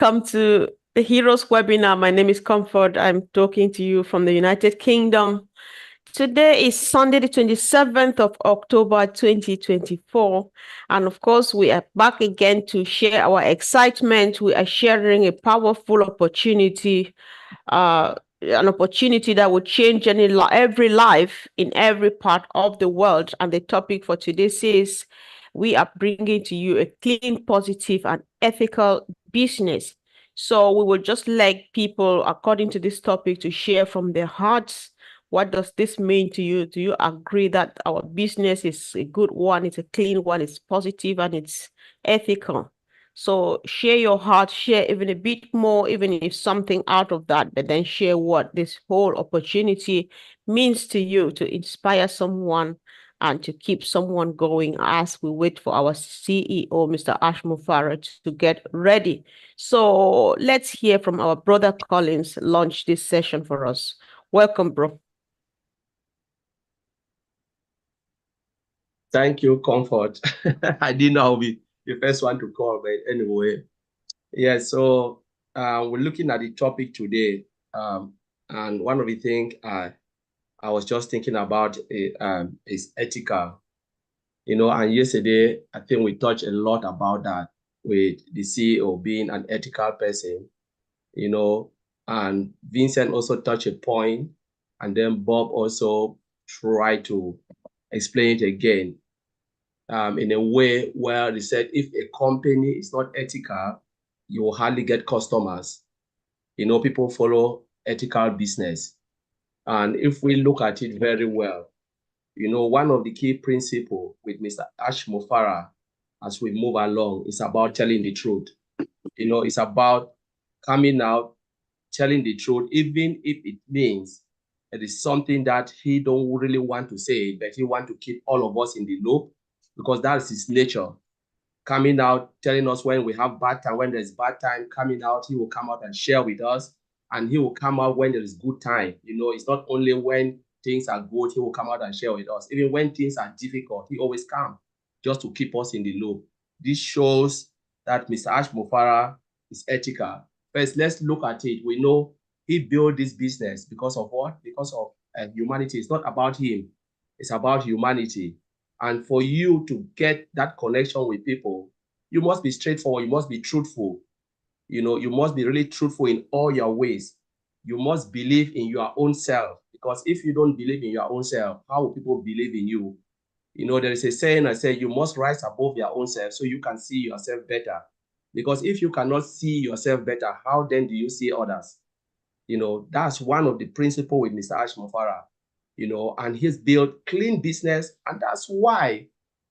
Welcome to the Heroes webinar. My name is Comfort. I'm talking to you from the United Kingdom. Today is Sunday, the 27th of October, 2024. And of course, we are back again to share our excitement. We are sharing a powerful opportunity, an opportunity that will change every life in every part of the world. And the topic for today says, we are bringing to you a clean, positive, and ethical business. So we will just like people, according to this topic, to share from their hearts. What does this mean to you? Do you agree that our business is a good one, it's a clean one, it's positive, and it's ethical? So share your heart, share even a bit more, even if something out of that, but then share what this whole opportunity means to you to inspire someone and to keep someone going as we wait for our CEO, Mr. Ash Mufarah, to get ready. So let's hear from our brother Collins launch this session for us. Welcome, bro. Thank you, Comfort. I didn't know I'll be the first one to call, but anyway. Yeah, so we're looking at the topic today. And one of the things I was just thinking about is ethical. And yesterday, I think we touched a lot about that with the CEO being an ethical person, and Vincent also touched a point, and then Bob also tried to explain it again. In a way where they said if a company is not ethical, you will hardly get customers. People follow ethical business. And if we look at it very well, one of the key principles with Mr. Ash Mufarah as we move along is about telling the truth. It's about coming out, telling the truth, even if it means it is something that he don't really want to say, but he want to keep all of us in the loop, because that's his nature. Coming out, telling us when we have bad time, when there's bad time, coming out, he will come out and share with us. And he will come out when there is good time. It's not only when things are good, he will come out and share with us. Even when things are difficult, he always comes just to keep us in the loop. This shows that Mr. Ash Mufarah is ethical. First, let's look at it. We know he built this business because of what? Because of humanity. It's not about him. It's about humanity. And for you to get that connection with people, you must be straightforward. You must be truthful. You must be really truthful in all your ways. You must believe in your own self, because if you don't believe in your own self, how will people believe in you? There is a saying I say, you must rise above your own self so you can see yourself better. Because if you cannot see yourself better, how then do you see others? That's one of the principles with Mr. Ash Mufarah. And he's built clean business, and that's why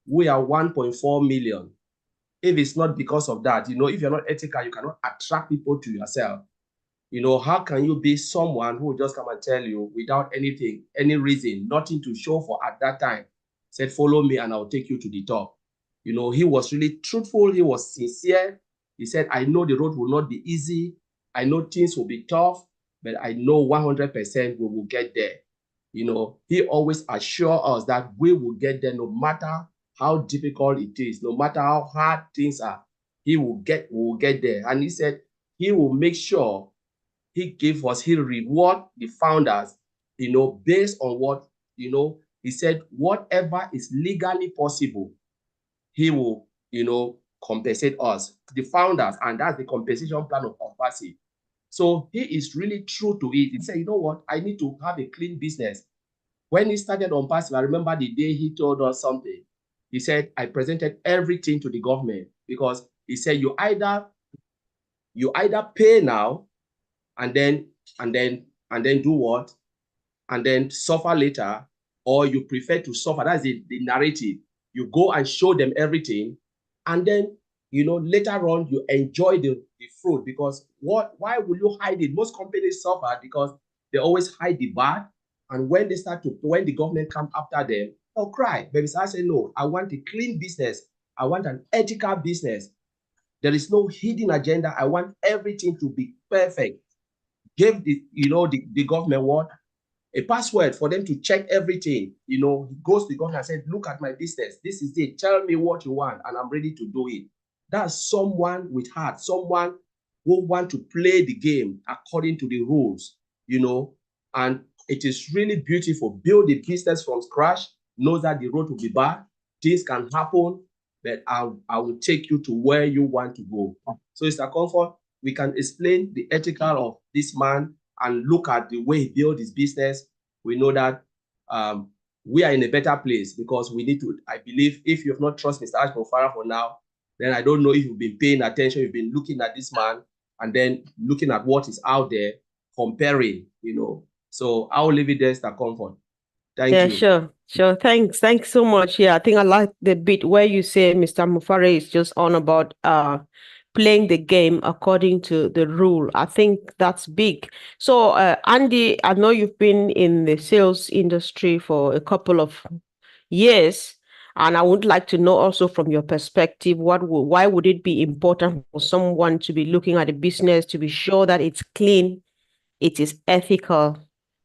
we are 1.4 million. If it's not because of that, if you're not ethical, you cannot attract people to yourself. How can you be someone who will just come and tell you without anything, any reason, nothing to show for at that time, said, follow me and I'll take you to the top. He was really truthful. He was sincere. He said, I know the road will not be easy. I know things will be tough, but I know 100% we will get there. He always assures us that we will get there no matter how difficult it is, no matter how hard things are. We will get there. And he said he will make sure he reward the founders, based on what, he said, whatever is legally possible, he will, compensate us, the founders, and that's the compensation plan of Compassy. So he is really true to it. He said, you know what, I need to have a clean business. When he started on Compassy, I remember the day he told us something. He said, I presented everything to the government, because he said, you either pay now and then do what? And then suffer later, or you prefer to suffer. That's the narrative. You go and show them everything, and then later on you enjoy the fruit. Because why will you hide it? Most companies suffer because they always hide the bad, and when the government comes after them, they'll cry. But I say, no, I want a clean business. I want an ethical business. There is no hidden agenda. I want everything to be perfect. Give the government what? A password for them to check everything. He goes to the government and said, look at my business. This is it. Tell me what you want, and I'm ready to do it. That's someone with heart, someone who want to play the game according to the rules, and it is really beautiful. Build the business from scratch, know that the road will be bad, things can happen, but I will take you to where you want to go. So it's a comfort. We can explain the ethical of this man and look at the way he built his business. We know that we are in a better place because we need to, I believe, if you have not trusted Mr. Ashton Farah for now, then I don't know if you've been paying attention, you've been looking at this man and then looking at what is out there, comparing, So I'll leave it there, Mr. Comfort. Thank Yeah, you. sure. Thanks so much. Yeah, I think I like the bit where you say Mr. Mufare is just on about playing the game according to the rule. I think that's big. So Andy, I know you've been in the sales industry for a couple of years, and I would like to know also from your perspective, why would it be important for someone to be looking at a business to be sure that it's clean, it is ethical,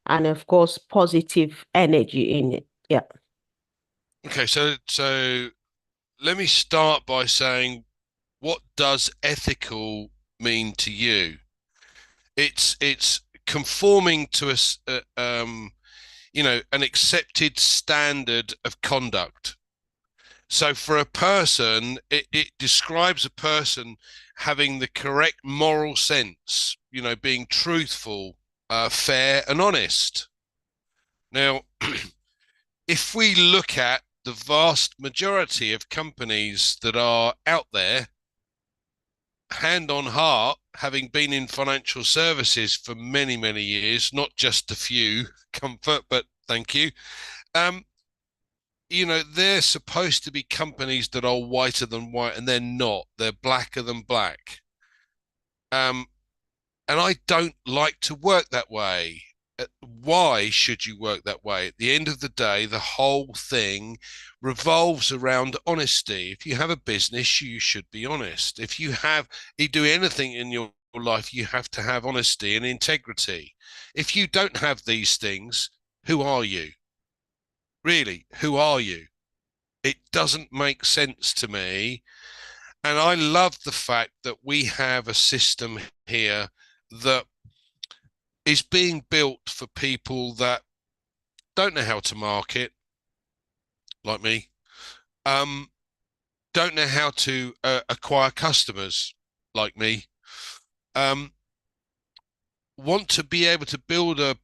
and of course positive energy in it. Yeah. Okay, so let me start by saying, what does ethical mean to you? It's conforming to an accepted standard of conduct. So for a person, it describes a person having the correct moral sense, being truthful, fair and honest. Now, if we look at the vast majority of companies that are out there, hand on heart, having been in financial services for many, many years, not just a few, Comfort, but thank you. They're supposed to be companies that are whiter than white, and they're not. They're blacker than black. And I don't like to work that way. Why should you work that way? At the end of the day, the whole thing revolves around honesty. If you have a business, you should be honest. If you do anything in your life, you have to have honesty and integrity. If you don't have these things, who are you? Really, who are you? It doesn't make sense to me. And I love the fact that we have a system here that is being built for people that don't know how to market, like me, don't know how to acquire customers, like me, want to be able to build a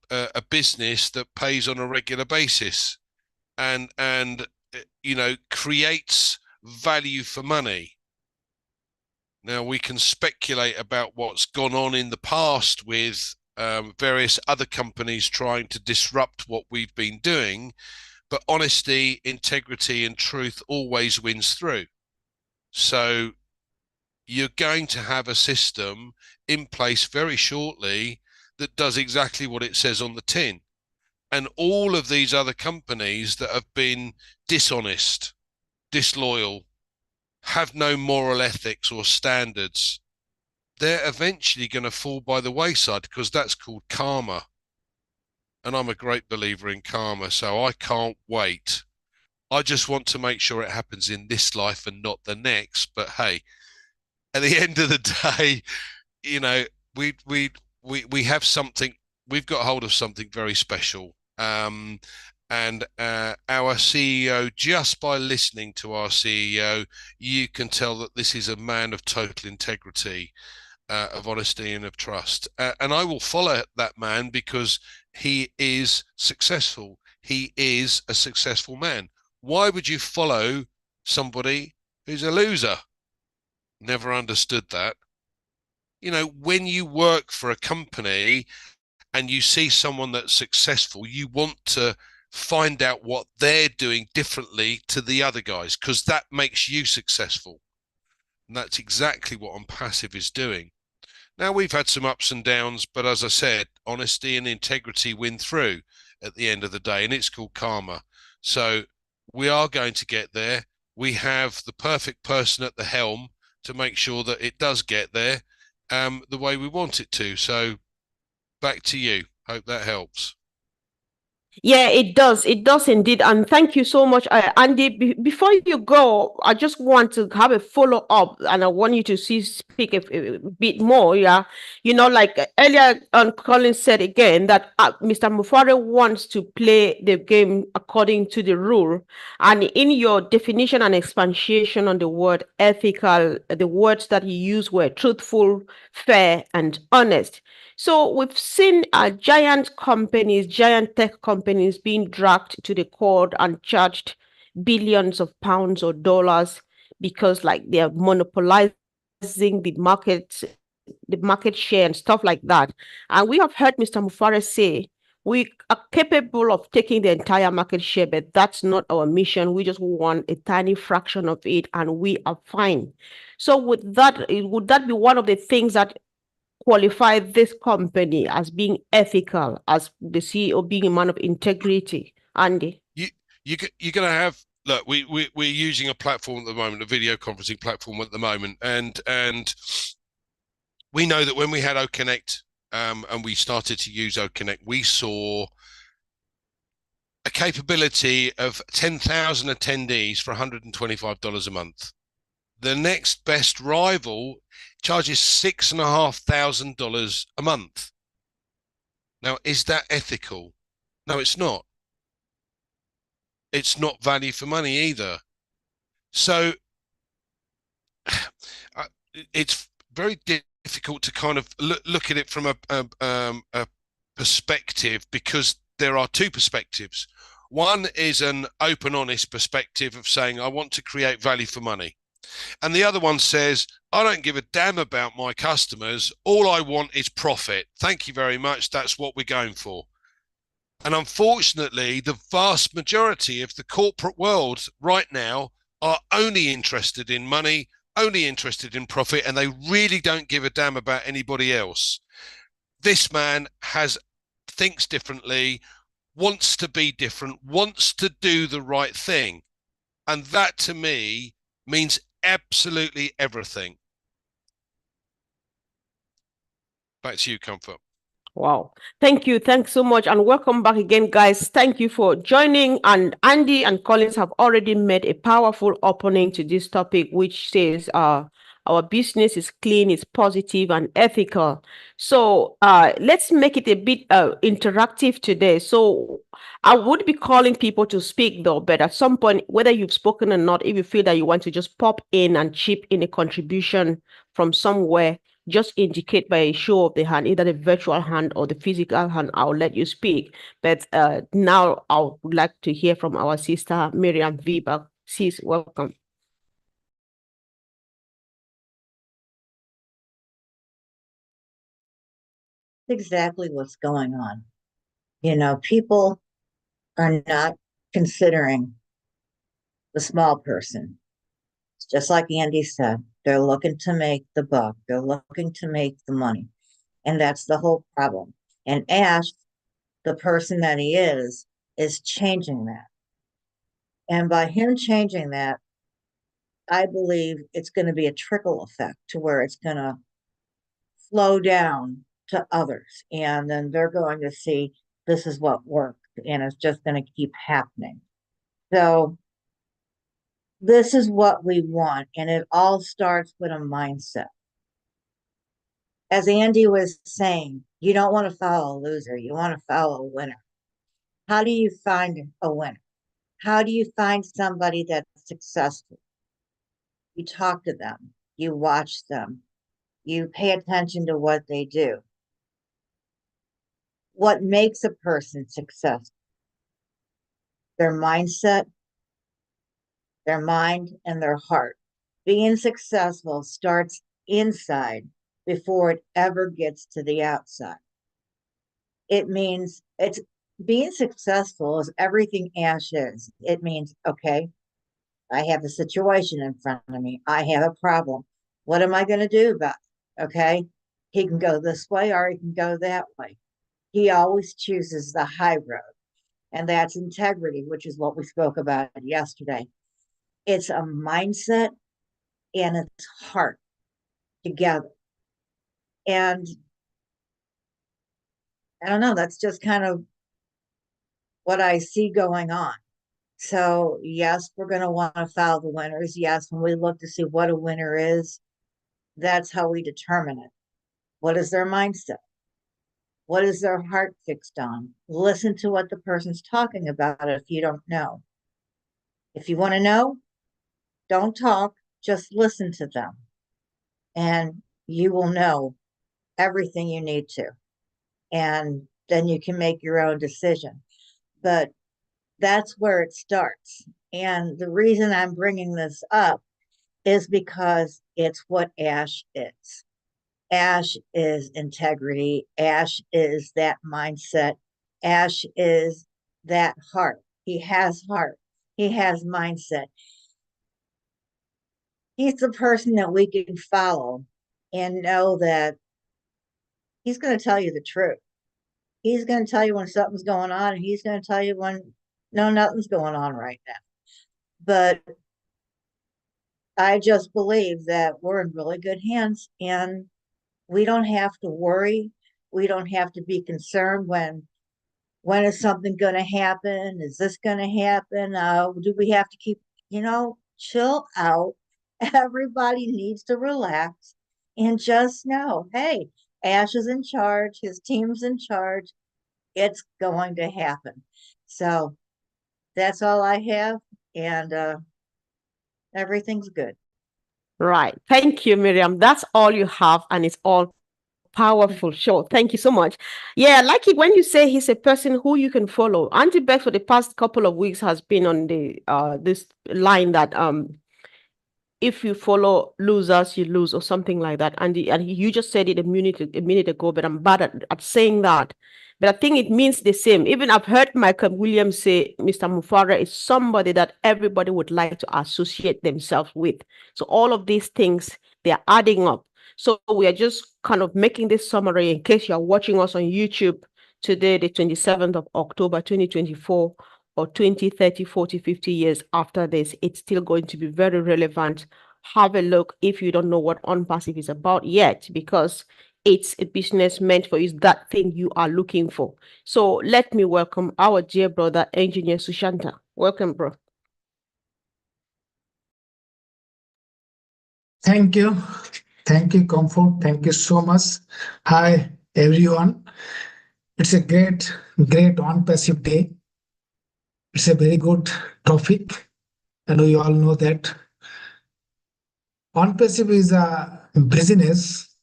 business that pays on a regular basis and creates value for money. Now, we can speculate about what's gone on in the past with various other companies trying to disrupt what we've been doing, but honesty, integrity, and truth always wins through. So you're going to have a system in place very shortly that does exactly what it says on the tin. And all of these other companies that have been dishonest, disloyal, have no moral ethics or standards, they're eventually going to fall by the wayside, because that's called karma. And I'm a great believer in karma, so I can't wait. I just want to make sure it happens in this life and not the next. But hey, at the end of the day, we have something. We've got hold of something very special. And our CEO, just by listening to our CEO, you can tell that this is a man of total integrity, of honesty and of trust. And I will follow that man because he is successful. He is a successful man. Why would you follow somebody who's a loser? Never understood that. When you work for a company and you see someone that's successful, you want to find out what they're doing differently to the other guys, because that makes you successful. And that's exactly what OnPassive is doing. Now, we've had some ups and downs, but as I said, honesty and integrity win through at the end of the day, and it's called karma. So we are going to get there. We have the perfect person at the helm to make sure that it does get there the way we want it to. So back to you. Hope that helps. Yeah, it does. It does indeed. And thank you so much, Andy. Before you go, I just want to have a follow up, and I want you to speak a bit more. Yeah, like earlier on, Colin said again that Mr. Mufare wants to play the game according to the rule. And in your definition and expansion on the word ethical, the words that he used were truthful, fair, and honest. So we've seen giant companies, giant tech companies being dragged to the court and charged billions of pounds or dollars because like they're monopolizing the market share and stuff like that. And we have heard Mr. Mufare say we are capable of taking the entire market share, but that's not our mission. We just want a tiny fraction of it and we are fine. So with that, would that be one of the things that qualify this company as being ethical, as the CEO being a man of integrity? Andy? You're going to have, look, we're using a platform at the moment, a video conferencing platform at the moment, and we know that when we had OConnect and we started to use OConnect, we saw a capability of 10,000 attendees for $125 a month. The next best rival charges $6,500 a month. Now, is that ethical? No, it's not. It's not value for money either. So it's very difficult to kind of look at it from a perspective, because there are two perspectives. One is an open, honest perspective of saying, I want to create value for money. And the other one says, I don't give a damn about my customers. All I want is profit. Thank you very much. That's what we're going for. And unfortunately, the vast majority of the corporate world right now are only interested in money, only interested in profit, and they really don't give a damn about anybody else. This man thinks differently, wants to be different, wants to do the right thing. And that to me means absolutely everything. Back to you, Comfort. Wow. Thank you. Thanks so much. And welcome back again, guys. Thank you for joining. And Andy and Collins have already made a powerful opening to this topic, which says our business is clean, it's positive and ethical. So let's make it a bit interactive today. So I would be calling people to speak though, but at some point, whether you've spoken or not, if you feel that you want to just pop in and chip in a contribution from somewhere, just indicate by a show of the hand, either the virtual hand or the physical hand. I'll let you speak. But now I would like to hear from our sister Miriam Weber. Sis, welcome. Exactly what's going on. People are not considering the small person. It's just like Andy said, they're looking to make the buck, they're looking to make the money. And that's the whole problem. And Ash, the person that he is changing that. And by him changing that, I believe it's going to be a trickle effect to where it's going to flow down to others. And then they're going to see this is what worked, and it's just going to keep happening. So this is what we want, and it all starts with a mindset. As Andy was saying, you don't want to follow a loser, you want to follow a winner. How do you find a winner? How do you find somebody that's successful? You talk to them, you watch them, you pay attention to what they do. What makes a person successful? Their mindset, their mind, and their heart. Being successful starts inside before it ever gets to the outside. It means being successful is everything Ash is. It means, okay, I have a situation in front of me. I have a problem. What am I going to do about it? Okay. He can go this way or he can go that way. He always chooses the high road. And that's integrity, which is what we spoke about yesterday. It's a mindset and it's heart together. And I don't know, that's just kind of what I see going on. So, yes, we're going to want to follow the winners. Yes, when we look to see what a winner is, that's how we determine it. What is their mindset? What is their heart fixed on? Listen to what the person's talking about if you don't know. If you want to know, don't talk, just listen to them. And you will know everything you need to. And then you can make your own decision. But that's where it starts. And the reason I'm bringing this up is because it's what Ash is. Ash is integrity. Ash is that mindset. Ash is that heart. He has heart. He has mindset. He's the person that we can follow and know that he's going to tell you the truth. He's going to tell you when something's going on, and he's going to tell you when no, nothing's going on right now. But I just believe that we're in really good hands, and we don't have to worry. We don't have to be concerned when is something going to happen? Is this going to happen? Do we have to keep, chill out? Everybody needs to relax and just know, hey, Ash is in charge. His team's in charge. It's going to happen. So that's all I have. And everything's good. Right. Thank you, Miriam. That's all you have, and it's all powerful. Sure. Thank you so much. Yeah, I like it when you say he's a person who you can follow. Auntie Beck for the past couple of weeks has been on the this line that if you follow losers, you lose, or something like that. And you just said it a minute ago, but I'm bad at saying that. But I think it means the same. Even I've heard Michael Williams say Mr. Mufara is somebody that everybody would like to associate themselves with. So all of these things, they are adding up. So we are just kind of making this summary in case you're watching us on YouTube today, the 27th of October, 2024, or 20, 30, 40, 50 years after this, it's still going to be very relevant. Have a look if you don't know what OnPassive is about yet, because it's a business meant for you. It's that thing you are looking for. So let me welcome our dear brother, Engineer Sushanta. Welcome, bro. Thank you. Thank you, Comfort. Thank you so much. Hi, everyone. It's a great OnPassive day. It's a very good topic, and we all know that OnPassive is a business,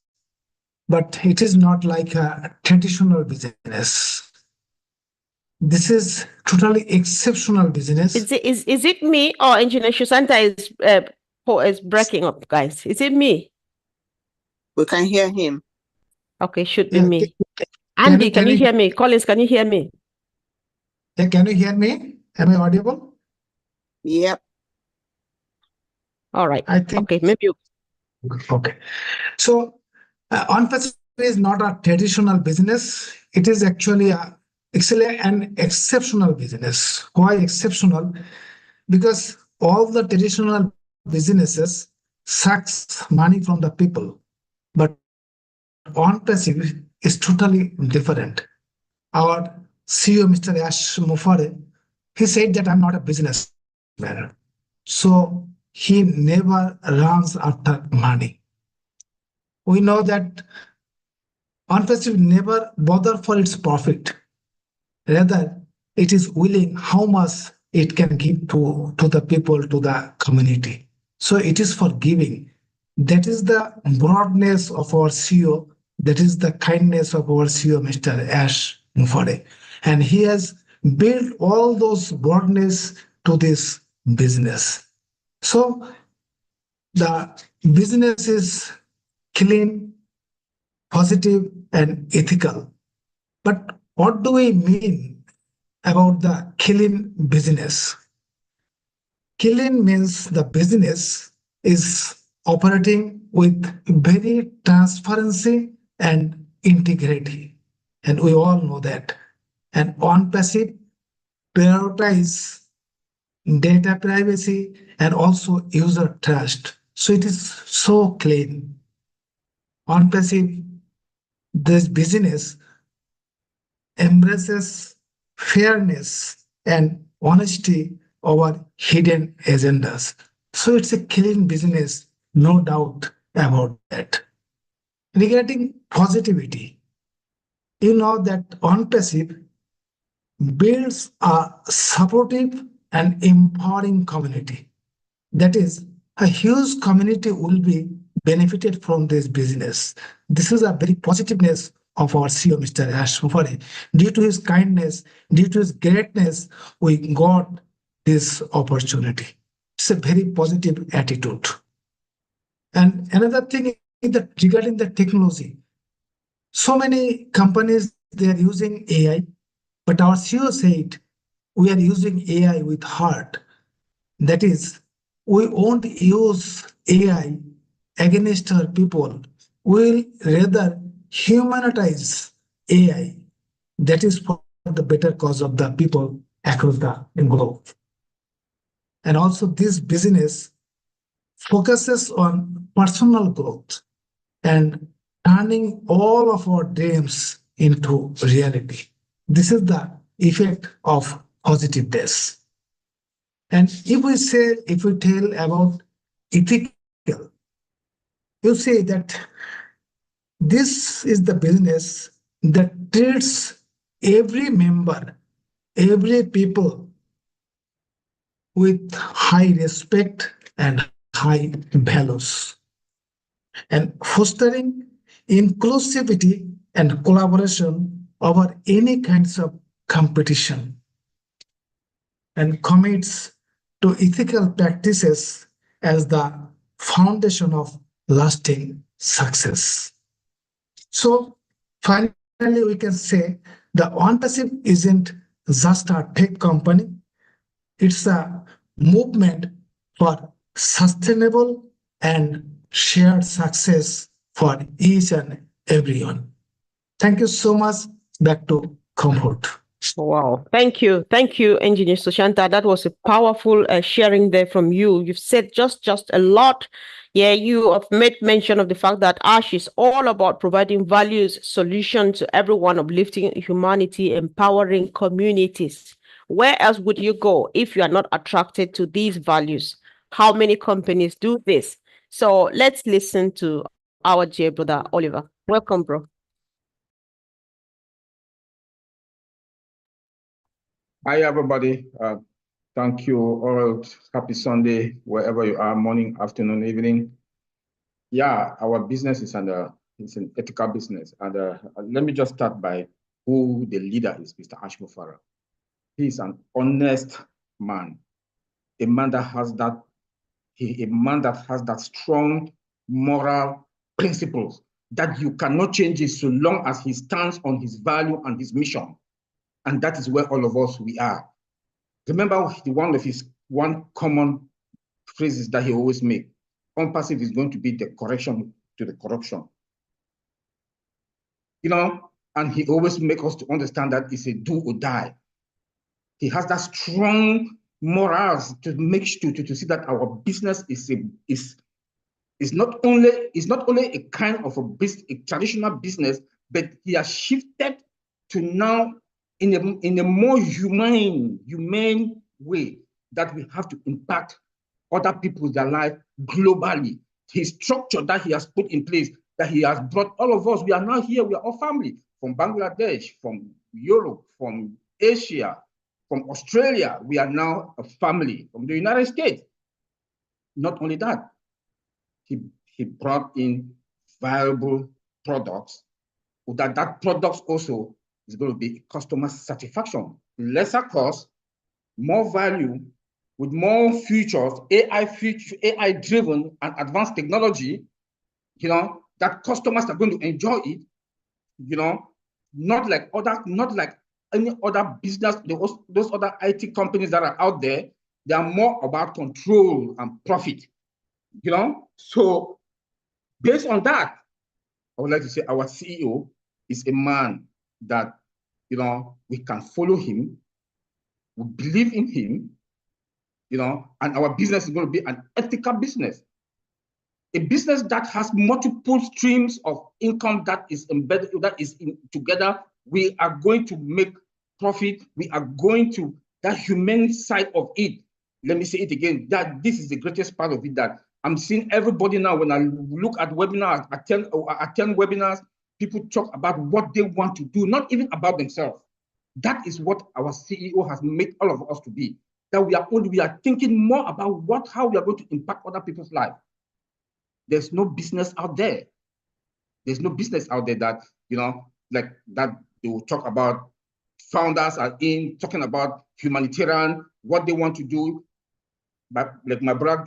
but it is not like a traditional business. This is totally exceptional business. Is it me or Engineer Sushanta is breaking up, guys? Is it me? We can hear him. Okay, should be me. Andy, can you hear me? Collins, can you hear me? Can you hear me? Am I audible? Yep. All right. I think. Okay, maybe. Okay. So, OnPassive is not a traditional business. It is actually an exceptional business. Why exceptional? Because all the traditional businesses sucks money from the people, but OnPassive is totally different. Our CEO, Mr. Ash Mufare, he said that I'm not a businessman. So he never runs after money. We know that OnPassive never bother for its profit. Rather, it is willing how much it can give to the people, to the community. So it is for giving. That is the broadness of our CEO. That is the kindness of our CEO, Mr. Ash Mufare. And he has built all those broadness to this business. So the business is clean, positive, and ethical. But what do we mean about the clean business? Clean means the business is operating with very transparency and integrity. And we all know that. And OnPassive prioritize data privacy and also user trust. So it is so clean. OnPassive, this business embraces fairness, and honesty over hidden agendas. So it's a clean business, no doubt about that. Regarding positivity, you know that OnPassive builds a supportive and empowering community. That is, a huge community will be benefited from this business. This is a very positiveness of our CEO, Mr. Ash Mufari. Due to his kindness, due to his greatness, we got this opportunity. It's a very positive attitude. And another thing is that regarding the technology, so many companies, they are using AI, but our CEO said we are using AI with heart. That is, we won't use AI against our people. We'll rather humanize AI. That is for the better cause of the people across the globe. And also, this business focuses on personal growth and turning all of our dreams into reality. This is the effect of positiveness. And if we tell about ethical, you say that this is the business that treats every member, every people with high respect and high values, and fostering inclusivity and collaboration over any kinds of competition, and commits to ethical practices as the foundation of lasting success. So finally, we can say the OnPassive isn't just a tech company, it's a movement for sustainable and shared success for each and everyone. Thank you so much. Back to Comfort. Wow. Thank you. Thank you, Engineer Sushanta. That was a powerful sharing there from you. You've said just a lot. Yeah, you have made mention of the fact that ASH is all about providing values, solutions to everyone, uplifting humanity, empowering communities. Where else would you go if you are not attracted to these values? How many companies do this? So let's listen to our dear brother, Oliver. Welcome, bro. Hi, everybody. Thank you all. Happy Sunday, wherever you are, morning, afternoon, evening. Yeah, our business is it's an ethical business. And let me just start by who the leader is, Mr. Ash Mufara. He is an honest man, a man that has that strong moral principles that you cannot change it so long as he stands on his value and his mission. And that is where all of us we are. Remember one of his common phrases that he always make. OnPassive is going to be the correction to the corruption. You know, and he always make us to understand that it's a do or die. He has that strong morals to make sure to see that our business is not only a kind of a traditional business, but he has shifted to now in a more humane way that we have to impact other people's life globally. His structure that he has put in place, that he has brought all of us, we are now here, we are all family, from Bangladesh, from Europe, from Asia, from Australia, we are now a family, from the United States. Not only that, he brought in viable products, that products also is going to be customer satisfaction, lesser cost, more value, with more features, AI driven and advanced technology, you know, that customers are going to enjoy it, you know, not like any other business, those other IT companies that are out there. They are more about control and profit, you know. So based on that, I would like to say our CEO is a man that, you know, we can follow him, we believe in him, you know, and our business is going to be an ethical business. A business that has multiple streams of income that is embedded, together, we are going to make profit. We are going to that human side of it. Let me say it again, that this is the greatest part of it, that I'm seeing everybody now, when I look at webinars, attend webinars, people talk about what they want to do, not even about themselves. That is what our CEO has made all of us to be. That we are thinking more about how we are going to impact other people's life. There's no business out there. There's no business out there that, like that they will talk about. Founders are talking about humanitarian, what they want to do. But like my brother,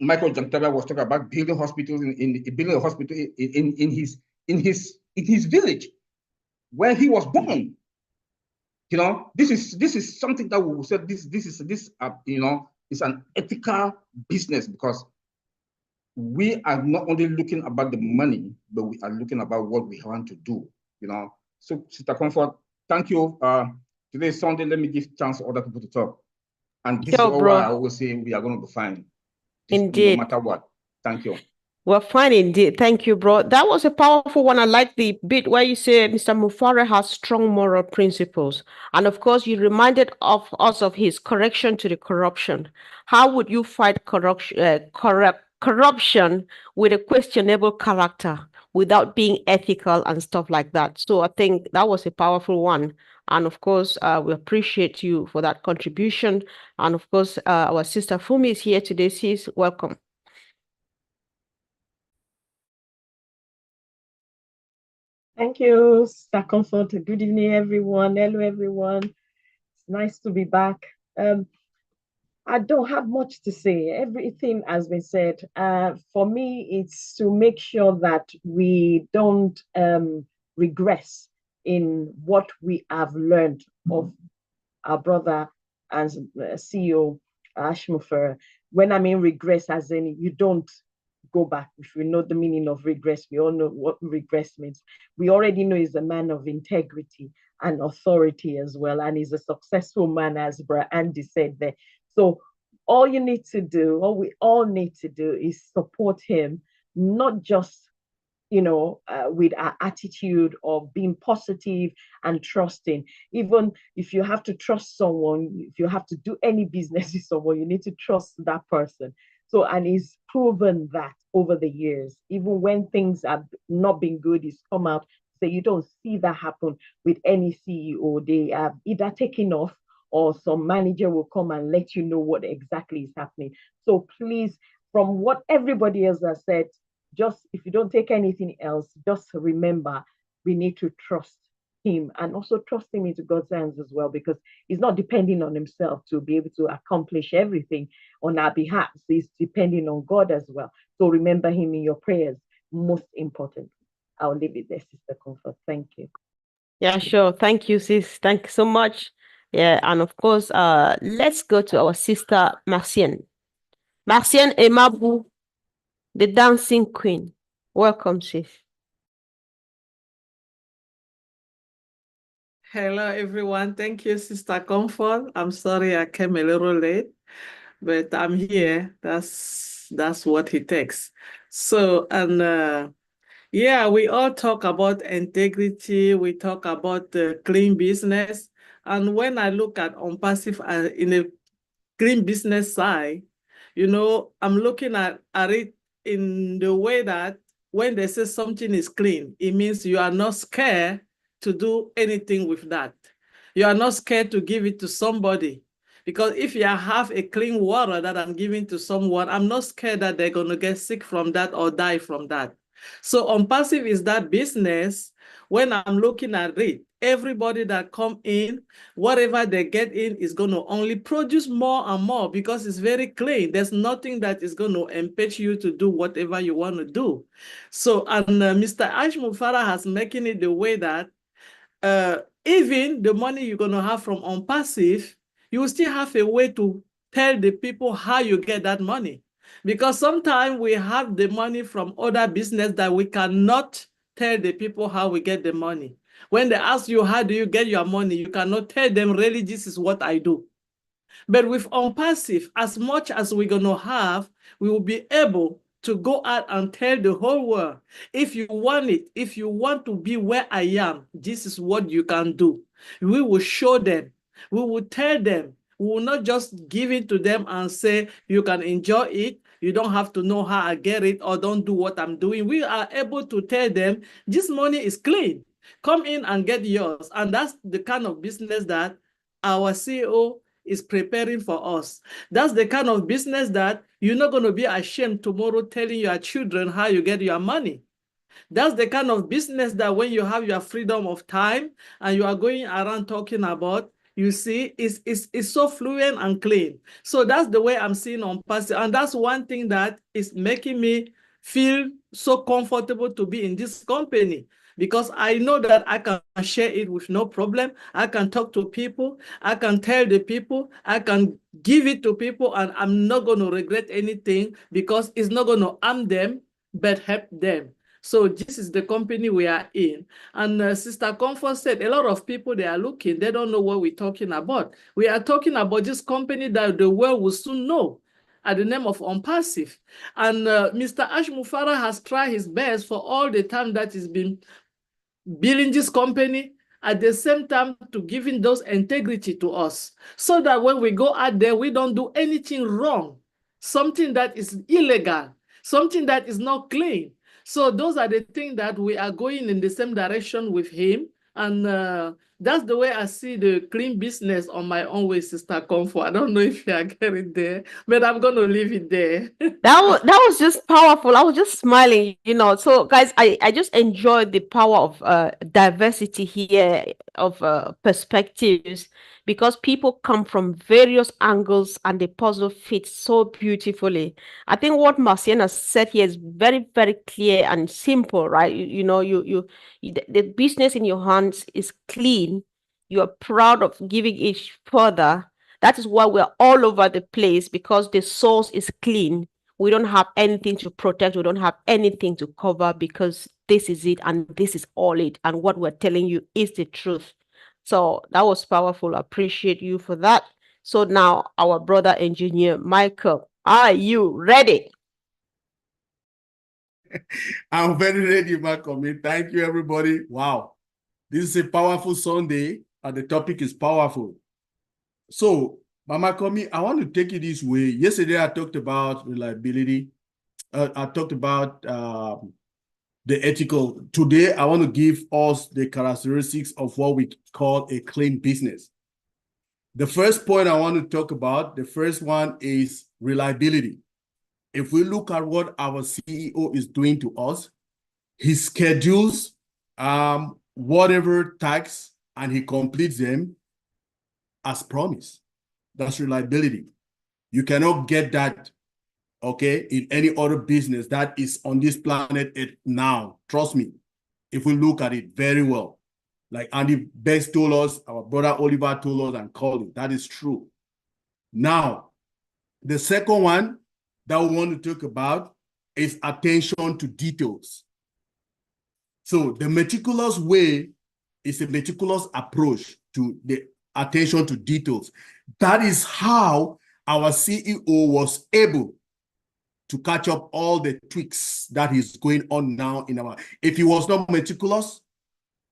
Michael Jantaba was talking about building hospitals building a hospital in his village where he was born. This is something that we will say this is an ethical business, because we are not only looking about the money, but we are looking about what we want to do. So Sister Comfort, thank you. Today is Sunday. Let me give chance for other people to talk. And this is all why I always say we are going to be fine. Indeed. No matter what. Thank you. Well, fine indeed. Thank you, bro. That was a powerful one. I like the bit where you say Mr. Mufare has strong moral principles. And of course, you reminded of us of his correction to the corruption. How would you fight corruption with a questionable character without being ethical and stuff like that? So I think that was a powerful one. And of course, we appreciate you for that contribution. And of course, our sister Fumi is here today. She's welcome. Thank you, Sister Comfort. Good evening, everyone. Hello, everyone. It's nice to be back. I don't have much to say. Everything has been said. For me, it's to make sure that we don't regress in what we have learned of our brother and CEO Ash Mufare. When I mean regress, as in you don't go back. If we know the meaning of regress, we all know what regress means. We already know he's a man of integrity and authority as well, and he's a successful man, as Bra Andy said there. So all we all need to do is support him, not just with our attitude of being positive and trusting. Even if you have to trust someone, if you have to do any business with someone, you need to trust that person. So, and he's proven that over the years, even when things have not been good, he's come out. So you don't see that happen with any CEO. They have either taken off or some manager will come and let you know what exactly is happening. So please, from what everybody else has said, just if you don't take anything else, just remember we need to trust him and also trust him into God's hands as well, because he's not depending on himself to be able to accomplish everything on our behalf. So he's depending on God as well. So remember him in your prayers, most importantly. I'll leave it there, Sister Comfort. Thank you. Yeah, sure. Thank you, sis. Thank you so much. Yeah, and of course, let's go to our sister Marcienne. Marcienne Emabu, the dancing queen. Welcome, sis. Hello, everyone. Thank you, Sister Comfort. I'm sorry I came a little late, but I'm here. That's what it takes. So, and yeah, we all talk about integrity. We talk about the clean business. And when I look at OnPassive in the clean business side, I'm looking at it in the way that when they say something is clean, it means you are not scared to do anything with that. You are not scared to give it to somebody. Because if you have a clean water that I'm giving to someone, I'm not scared that they're going to get sick from that or die from that. So OnPassive is that business. When I'm looking at it, everybody that come in, whatever they get in is going to only produce more and more because it's very clean. There's nothing that is going to impede you to do whatever you want to do. So, and Mr. Ash Mufare has making it the way that even the money you're going to have from OnPassive, you will still have a way to tell the people how you get that money. Because sometimes we have the money from other business that we cannot tell the people how we get the money. When they ask you, how do you get your money? You cannot tell them, really, this is what I do. But with OnPassive, as much as we're going to have, we will be able to go out and tell the whole world, if you want it, if you want to be where I am, this is what you can do. We will show them. We will tell them. We will not just give it to them and say, you can enjoy it. You don't have to know how I get it or don't do what I'm doing. We are able to tell them, this money is clean. Come in and get yours. And that's the kind of business that our CEO is preparing for us. That's the kind of business that you're not going to be ashamed tomorrow telling your children how you get your money. That's the kind of business that when you have your freedom of time and you are going around talking about, you see, it's so fluent and clean. So that's the way I'm seeing OnPassive. And that's one thing that is making me feel so comfortable to be in this company, because I know that I can share it with no problem. I can talk to people. I can tell the people. I can give it to people, and I'm not going to regret anything because it's not going to harm them, but help them. So this is the company we are in. And Sister Comfort said, a lot of people, they are looking. They don't know what we're talking about. We are talking about this company that the world will soon know at the name of OnPassive. And Mr. Ash Mufarah has tried his best for all the time that he's been building this company, at the same time to giving those integrity to us, so that when we go out there, we don't do anything wrong, something that is illegal, something that is not clean. So those are the things that we are going in the same direction with him. And that's the way I see the clean business on my own way, Sister Comfort. I don't know if you are getting there, but I'm going to leave it there. That was just powerful. I was just smiling, So, guys, I just enjoyed the power of diversity here, of perspectives, because people come from various angles and the puzzle fits so beautifully. I think what Marciana said here is very, very clear and simple, right? The business in your hands is clean. You are proud of giving it further. That is why we're all over the place, because the source is clean. We don't have anything to protect. We don't have anything to cover, because this is it and this is all it. And what we're telling you is the truth. So that was powerful. I appreciate you for that. So now our brother engineer, Michael, are you ready? I'm very ready, Malcolm. Thank you, everybody. Wow. This is a powerful Sunday, and the topic is powerful. So, Mama Komi, I want to take it this way. Yesterday, I talked about reliability. I talked about the ethical. Today, I want to give us the characteristics of what we call a clean business. The first point I want to talk about, the first one is reliability. If we look at what our CEO is doing to us, he schedules whatever tasks and he completes them as promised. That's reliability. You cannot get that, okay, in any other business that is on this planet now. Trust me, if we look at it very well. Like Andy Best told us, our brother Oliver told us, and Colin, that is true. Now, the second one that we want to talk about is attention to details. So the meticulous way is a meticulous approach to the attention to details. That is how our CEO was able to catch up all the tweaks that is going on now in our. If he was not meticulous,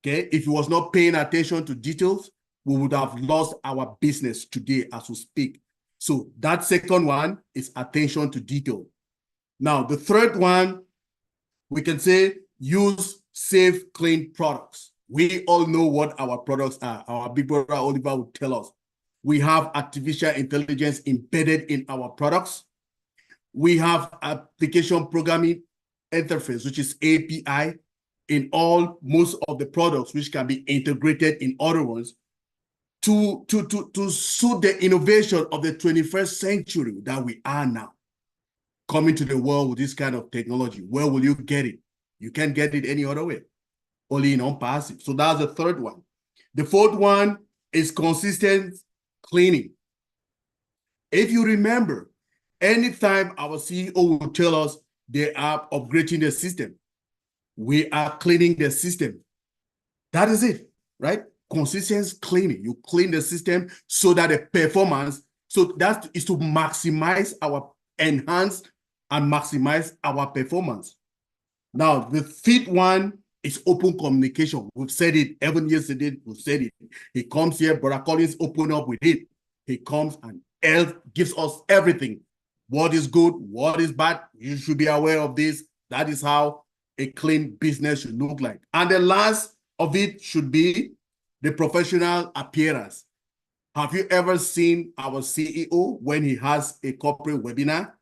okay, if he was not paying attention to details, we would have lost our business today as we speak. So that second one is attention to detail. Now, the third one, we can say use safe, clean products. We all know what our products are. Our big brother Oliver would tell us. We have artificial intelligence embedded in our products. We have application programming interface, which is API, in most of the products, which can be integrated in other ones to suit the innovation of the 21st century that we are now. Coming to the world with this kind of technology, where will you get it? You can't get it any other way, only in OnPassive. So that's the third one. The fourth one is consistent cleaning. If you remember, anytime our CEO will tell us they are upgrading the system, we are cleaning the system. That is it, right? Consistent cleaning. You clean the system so that the performance, so that is to maximize our enhanced and maximize our performance. Now, the fifth one is open communication. We've said it even yesterday. We've said it. He comes here, Brother Collins, open up with it. He comes and gives us everything. What is good? What is bad? You should be aware of this. That is how a clean business should look like. And the last of it should be the professional appearance. Have you ever seen our CEO when he has a corporate webinar?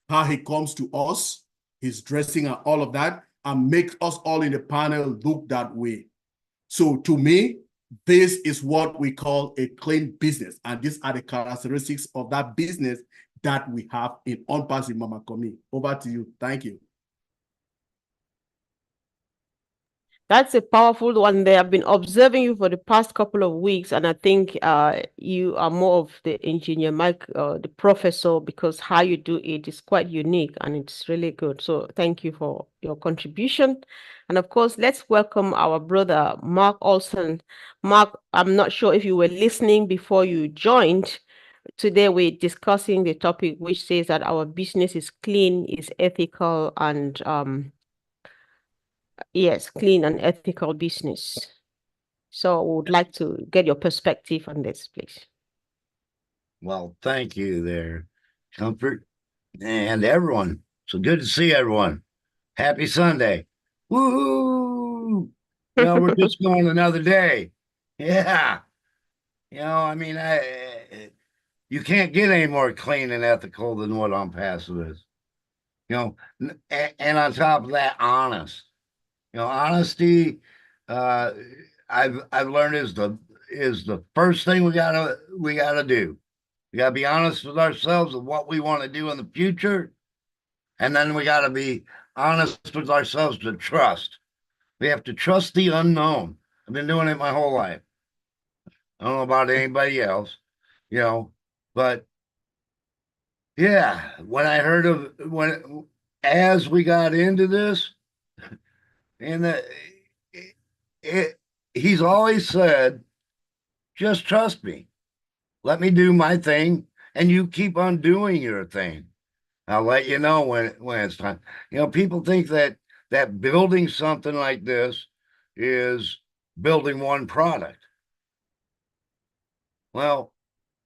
How he comes to us, his dressing and all of that, and makes us all in the panel look that way. So to me, this is what we call a clean business. And these are the characteristics of that business that we have in On Pass with Mama Komi. Over to you. Thank you. That's a powerful one there. I've been observing you for the past couple of weeks, and I think you are more of the engineer, Mike, the professor, because how you do it is quite unique and it's really good. So thank you for your contribution. And of course, let's welcome our brother, Mark Olson. Mark, I'm not sure if you were listening before you joined. Today, we're discussing the topic which says that our business is clean, is ethical, and yes, clean and ethical business. So I would like to get your perspective on this, please. Well, thank you there, Comfort, and everyone. So good to see everyone. Happy Sunday. Woo! We're just going another day. Yeah. I mean, you can't get any more clean and ethical than what On Pass is. And on top of that, honest. Honesty, I've learned is the first thing we gotta do. We gotta be honest with ourselves of what we want to do in the future, and then we gotta be honest with ourselves to trust. We have to trust the unknown. I've been doing it my whole life. I don't know about anybody else, but yeah, when I heard of as we got into this, and he's always said, just trust me. Let me do my thing, and you keep on doing your thing. I'll let you know when it's time. People think that building something like this is building one product. Well,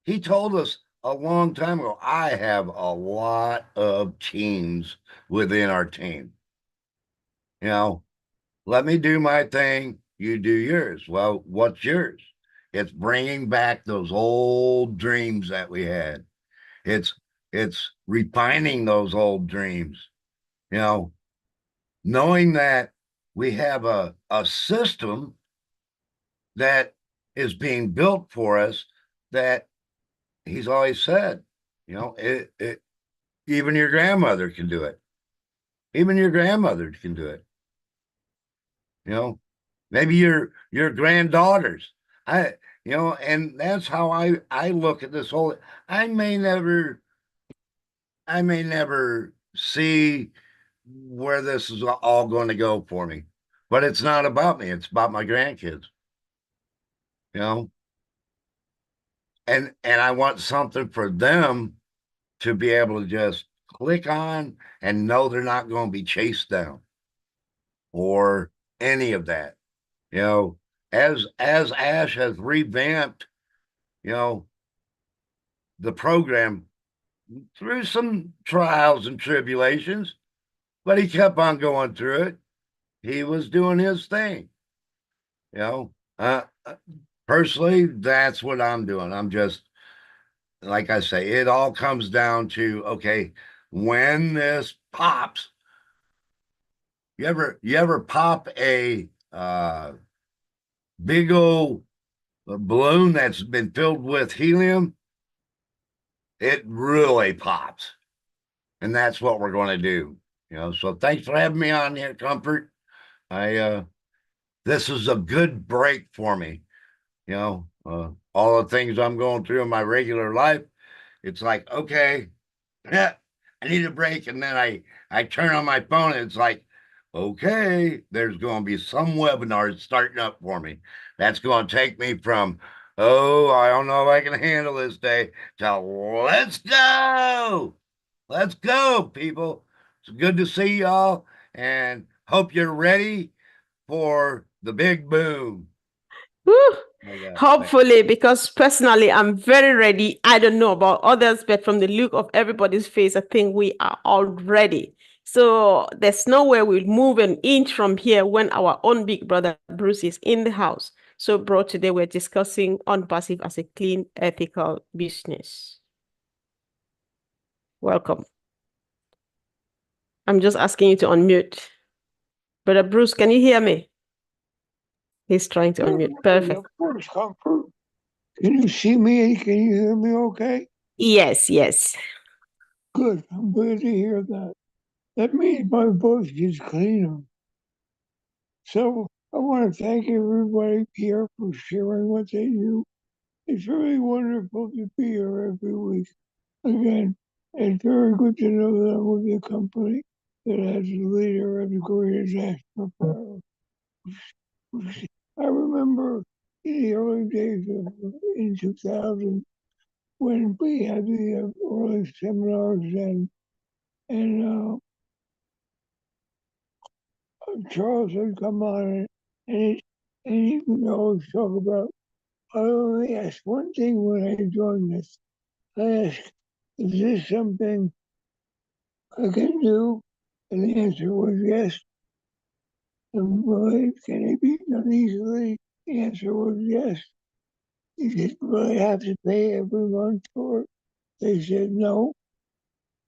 he told us a long time ago, I have a lot of teams within our team. Let me do my thing, you do yours. Well, what's yours? It's bringing back those old dreams that we had. It's refining those old dreams. Knowing that we have a system that is being built for us that he's always said, even your grandmother can do it. Even your grandmother can do it. Maybe your granddaughters. And that's how I look at this whole. I may never see where this is all going to go for me, but it's not about me. It's about my grandkids. And I want something for them to be able to just click on and know they're not going to be chased down or any of that. As Ash has revamped, the program through some trials and tribulations, but he kept on going through it. He was doing his thing. Personally, that's what I'm doing. I'm just, like I say, it all comes down to, okay, when this pops, you ever pop a big old balloon that's been filled with helium? It really pops. And that's what we're going to do. So thanks for having me on here, Comfort. This is a good break for me. All the things I'm going through in my regular life, it's like, okay, I need a break. And then I turn on my phone and it's like, okay, there's going to be some webinars starting up for me. That's going to take me from, I don't know if I can handle this day, to let's go, people. It's good to see y'all and hope you're ready for the big boom. Woo! Okay, Hopefully, because personally, I'm very ready. I don't know about others, but from the look of everybody's face, I think we are all ready. So there's nowhere we'll move an inch from here when our own big brother Bruce is in the house. So, bro, today we're discussing OnPassive as a clean, ethical business. Welcome. I'm just asking you to unmute. Brother Bruce, can you hear me? He's trying to unmute. Perfect. Of course, Comfort. Can you see me? Can you hear me okay? Yes, yes. Good. I'm glad to hear that. That means my voice is cleaner. So I want to thank everybody here for sharing what they do. It's really wonderful to be here every week. Again, it's very good to know that I'm with a company that has a leader of the greatest national power. I remember in the early days in 2000 when we had the early seminars and Charles had come on and he would always talk about. I only asked one thing when I joined this. I asked, "Is this something I can do?" And the answer was yes. And really, can it be done easily? The answer was yes. You just really have to pay every month for it. They said no.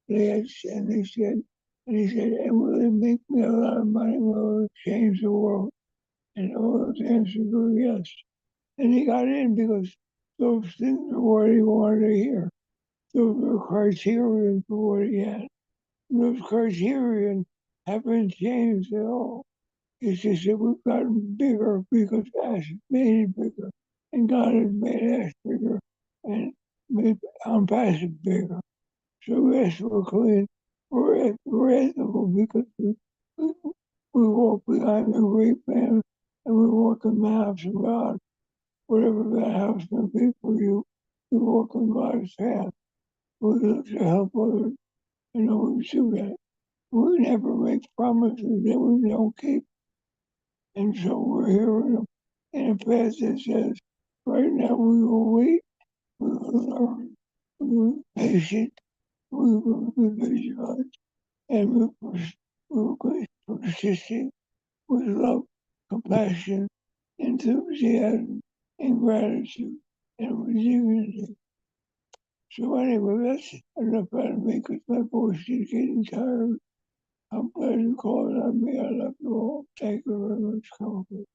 And he said, "It will make me a lot of money, will it change the world?" And all those answers were yes. And he got in because those things are what he wanted to hear. Those were criteria for what he had. And those criteria haven't changed at all. It's just that we've gotten bigger because Ash made it bigger. And God has made Ash bigger and made OnPassive bigger. So yes, we're clean. We're ethical because we walk behind the great man and we walk in the house of God. Whatever that house may be for you, we walk in God's path. We look to help others and always do that. We never make promises that we don't keep. And so we're here in a path that says, right now we will wait, we will learn, we will be patient, we will be vigilant, and we will be persistent with love, compassion, enthusiasm, and gratitude, and with dignity. So anyway, that's enough out of me because my voice is getting tired. I'm glad you called on me. I love you all. Thank you very much, Comfort.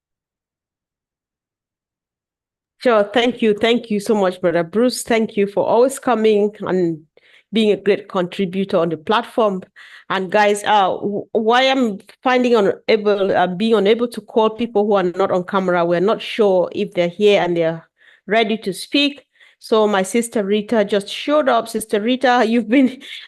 Sure. Thank you. Thank you so much, Brother Bruce. Thank you for always coming and being a great contributor on the platform. And guys, why I'm being unable to call people who are not on camera, we're not sure if they're here and they're ready to speak. So my sister Rita just showed up. Sister Rita,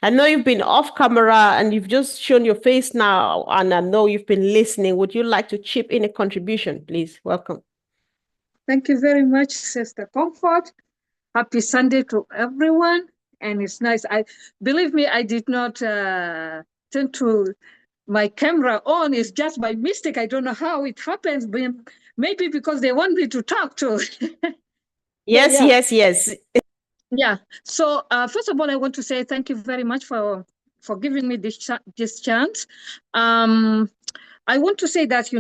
I know you've been off camera and you've just shown your face now, and I know you've been listening. Would you like to chip in a contribution, please? Welcome. Thank you very much, Sister Comfort. Happy Sunday to everyone. And it's nice. Believe me, I did not turn to my camera on. It's just by mistake. I don't know how it happens. Maybe because they want me to talk to. Yes. Yeah. So first of all, I want to say thank you very much for giving me this chance. I want to say that,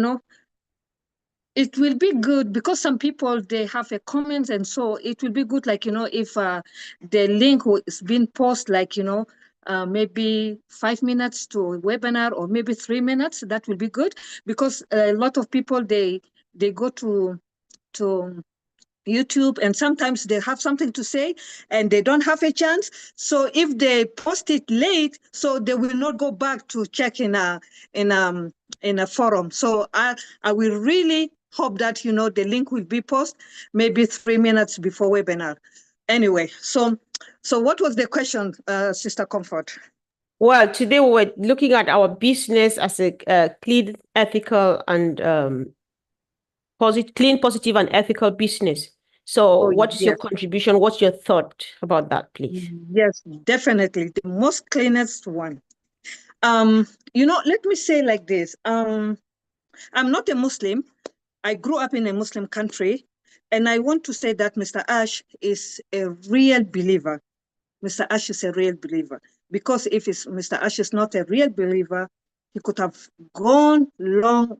it will be good because some people, they have a comment, and so it will be good, like, if the link is being posted, like, maybe 5 minutes to a webinar or maybe 3 minutes, that will be good because a lot of people, they go to YouTube and sometimes they have something to say and they don't have a chance. So if they post it late, so they will not go back to check in a forum. So I will really hope that, the link will be posted maybe 3 minutes before webinar. Anyway, so what was the question, Sister Comfort? Well, today we're looking at our business as a clean, ethical, and clean, positive, and ethical business. So what's your contribution? What's your thought about that, please? Yes, definitely. The most cleanest one. Let me say like this. I'm not a Muslim. I grew up in a Muslim country, and I want to say that Mr. Ash is a real believer. Mr. Ash is a real believer, because if Mr. Ash is not a real believer, he could have gone long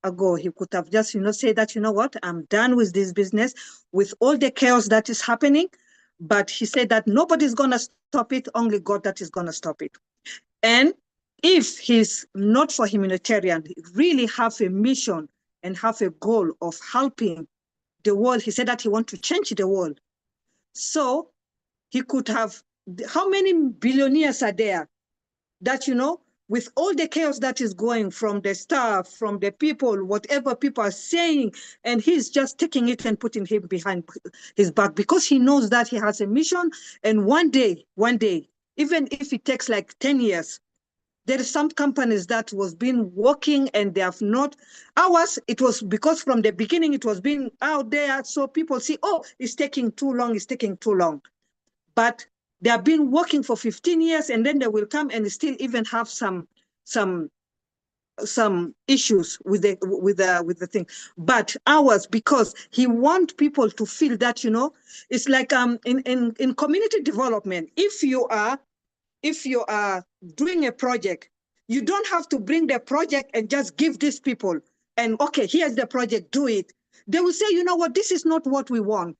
ago. He could have just, say that, what, I'm done with this business, with all the chaos that is happening. But he said that nobody's going to stop it, only God that is going to stop it. And if he's not for humanitarian, really have a mission and have a goal of helping the world, he said that he wants to change the world. So he could have, how many billionaires are there that, with all the chaos that is going from the staff, from the people, whatever people are saying, and he's just taking it and putting him behind his back, because he knows that he has a mission. And one day, even if it takes like 10 years, there are some companies that was been working and they have not. Ours, it was because from the beginning it was being out there, so people see, oh, it's taking too long. But they have been working for 15 years, and then they will come and still even have some issues with the thing. But ours, because he want people to feel that, it's like in community development, if you are doing a project, you don't have to bring the project and just give these people and, okay, here's the project, do it. They will say, you know what, this is not what we want.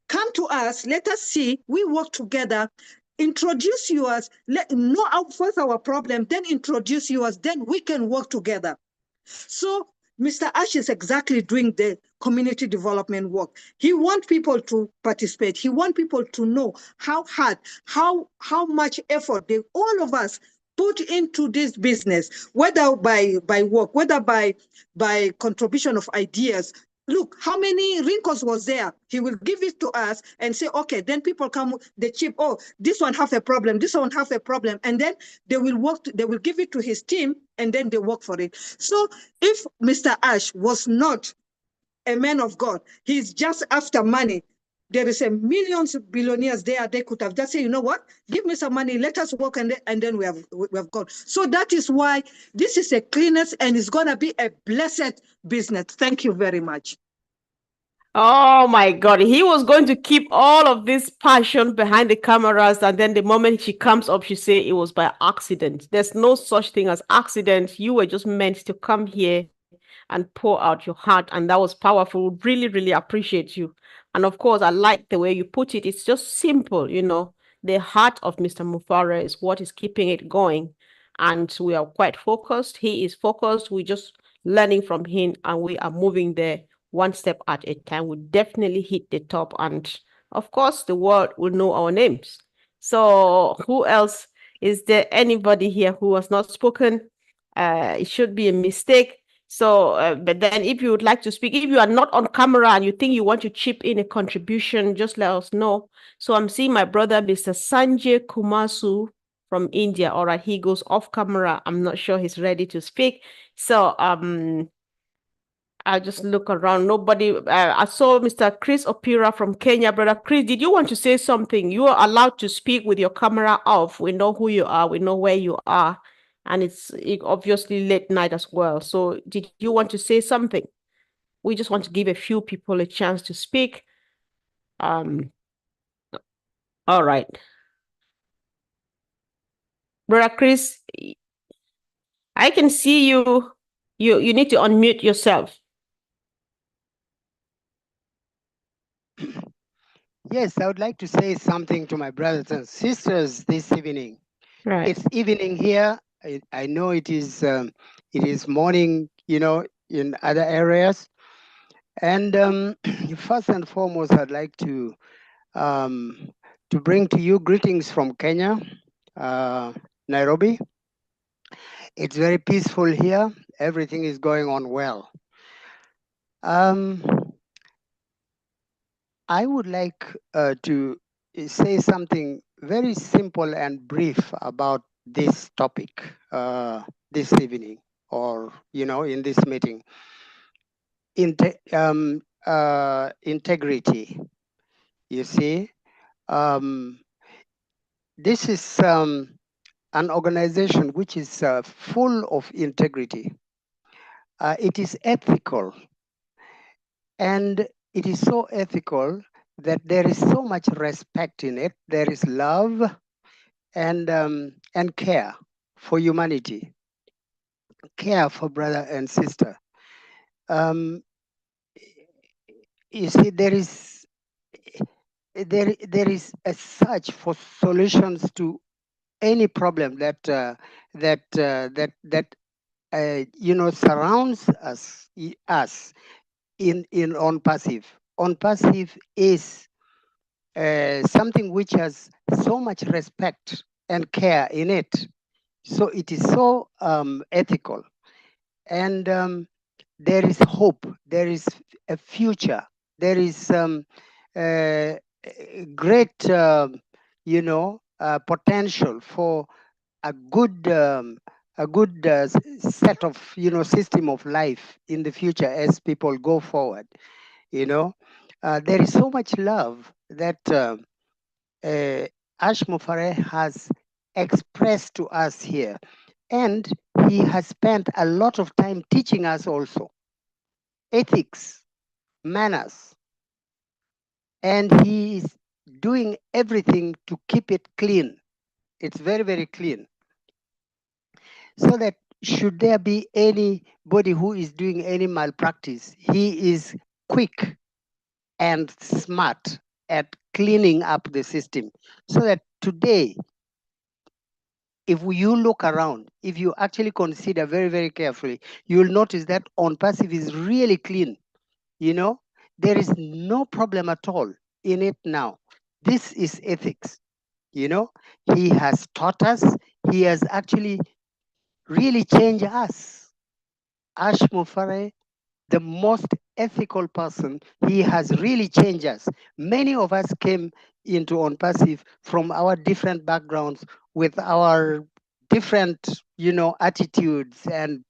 Come to us, let us see, we work together, introduce yours, know first our problem, then introduce yours, then we can work together. So Mr. Ash is exactly doing the community development work. He wants people to participate. He wants people to know how hard, how much effort all of us put into this business, whether by work, whether by contribution of ideas. Look, how many wrinkles was there? He will give it to us and say, okay, then people come, the chip, oh, this one have a problem, this one have a problem. And then they will work, they will give it to his team, and then they work for it. So if Mr. Ash was not a man of God, he's just after money, there is a millions of billionaires there. They could have just said, you know what, give me some money, let us work, and then we have gone. So that is why this is a cleanest, and it's going to be a blessed business. Thank you very much. Oh my God, he was going to keep all of this passion behind the cameras, and then the moment she comes up, she say it was by accident. There's no such thing as accident. You were just meant to come here and pour out your heart, and that was powerful. Really, really appreciate you. And of course, I like the way you put it. It's just simple, the heart of Mr. Mufara is what is keeping it going. And we are quite focused. He is focused. We're just learning from him, and we are moving there one step at a time. We definitely hit the top, and of course, the world will know our names. So who else? Is there anybody here who has not spoken? It should be a mistake. So, but then if you would like to speak, if you are not on camera and you think you want to chip in a contribution, just let us know. So I'm seeing my brother, Mr. Sanjay Kumasu from India. All right, he goes off camera. I'm not sure he's ready to speak. So I'll just look around. Nobody. I saw Mr. Chris Opira from Kenya. Brother Chris, did you want to say something? You are allowed to speak with your camera off. We know who you are. We know where you are. And it's obviously late night as well. So did you want to say something? We just want to give a few people a chance to speak. All right. Brother Chris, I can see you. You need to unmute yourself. Yes, I would like to say something to my brothers and sisters this evening. Right. It's evening here. I know it is morning, in other areas. And first and foremost, I'd like to bring to you greetings from Kenya, Nairobi. It's very peaceful here. Everything is going on well. I would like to say something very simple and brief about this topic this evening, or in this meeting. Integrity. You see, this is an organization which is full of integrity. It is ethical, and it is so ethical that there is so much respect in it. There is love and care for humanity, care for brother and sister. You see, there is a search for solutions to any problem that surrounds us in OnPassive. OnPassive is something which has so much respect and care in it. So it is so ethical, and there is hope. There is a future. There is great, potential for a good set of system of life in the future as people go forward. There is so much love that Ash Mufare has expressed to us here, and he has spent a lot of time teaching us also ethics, manners, and he is doing everything to keep it clean. It's very, very clean. So that should there be anybody who is doing any malpractice, he is quick and smart at cleaning up the system. So that today, if you look around, if you actually consider very, very carefully, you'll notice that OnPassive is really clean. There is no problem at all in it now. This is ethics. He has taught us, he has actually really changed us. Ash Mufare, the most ethical person, he has really changed us. Many of us came into OnPassive from our different backgrounds with our different, attitudes and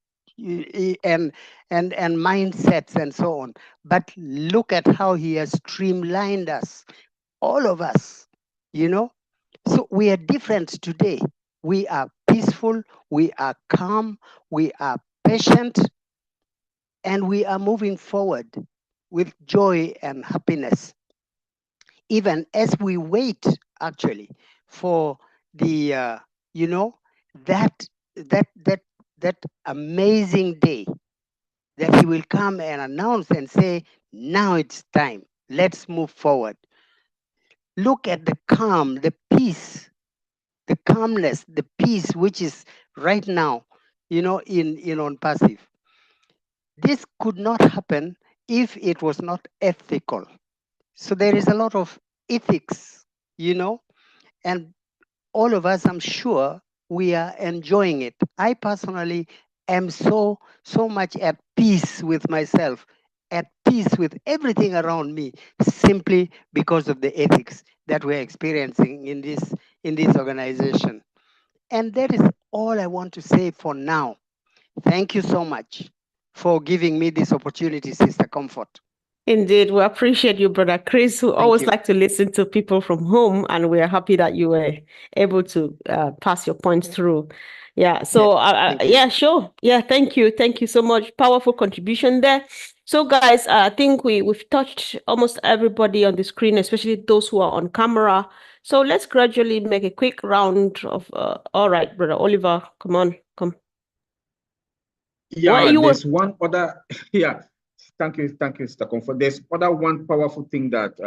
mindsets and so on. But look at how he has streamlined us, all of us, So we are different today. We are peaceful, we are calm, we are patient, and we are moving forward with joy and happiness. Even as we wait, actually, for the, that amazing day that he will come and announce and say, now it's time, let's move forward. Look at the calm, the peace, the calmness, the peace, which is right now, in OnPassive. This could not happen if it was not ethical. So there is a lot of ethics, and all of us, I'm sure, we are enjoying it. I personally am so much at peace with myself, at peace with everything around me, simply because of the ethics that we're experiencing in this organization. And that is all I want to say for now. Thank you so much for giving me this opportunity, Sister Comfort. Indeed, we appreciate you, Brother Chris, who always like to listen to people from home, and we are happy that you were able to pass your points through. Yeah, so yeah, sure. Yeah, thank you. Thank you so much. Powerful contribution there. So guys, I think we've touched almost everybody on the screen, especially those who are on camera. So let's gradually make a quick round of, all right, Brother Oliver, come on, come. Yeah, there's one other, thank you, Mr. Comfort. There's one powerful thing that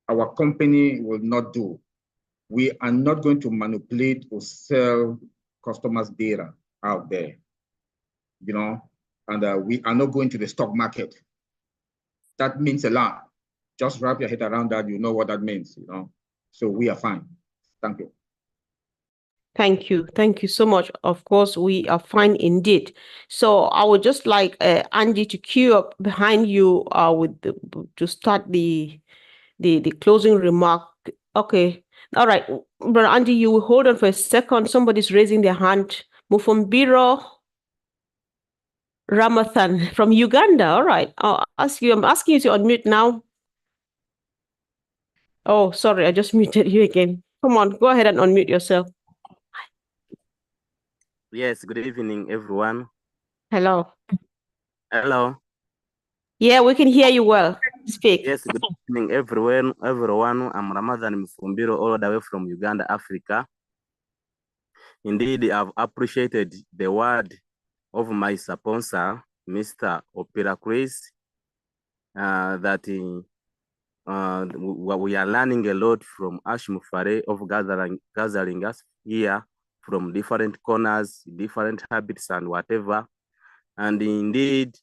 our company will not do. We are not going to manipulate or sell customers' data out there, and we are not going to the stock market. That means a lot. Just wrap your head around that, you know what that means, So we are fine. Thank you. Thank you. Thank you so much. Of course, we are fine indeed. So I would just like Andy to queue up behind you to start the closing remark. Okay. All right. Brother Andy, you will hold on for a second. Somebody's raising their hand. Mufumbiro Ramathan from Uganda. All right. I'm asking you to unmute now. Oh, sorry. I just muted you again. Come on. Go ahead and unmute yourself. Yes, good evening, everyone. Hello. Hello. Yeah, we can hear you well. Speak. Yes, good evening, everyone. I'm Ramadan Mfumbiro, all the way from Uganda, Africa. Indeed, I've appreciated the word of my sponsor, Mr. Opera Chris, that we are learning a lot from Ashim Fare of gathering us here from different corners, different habits and whatever. And indeed,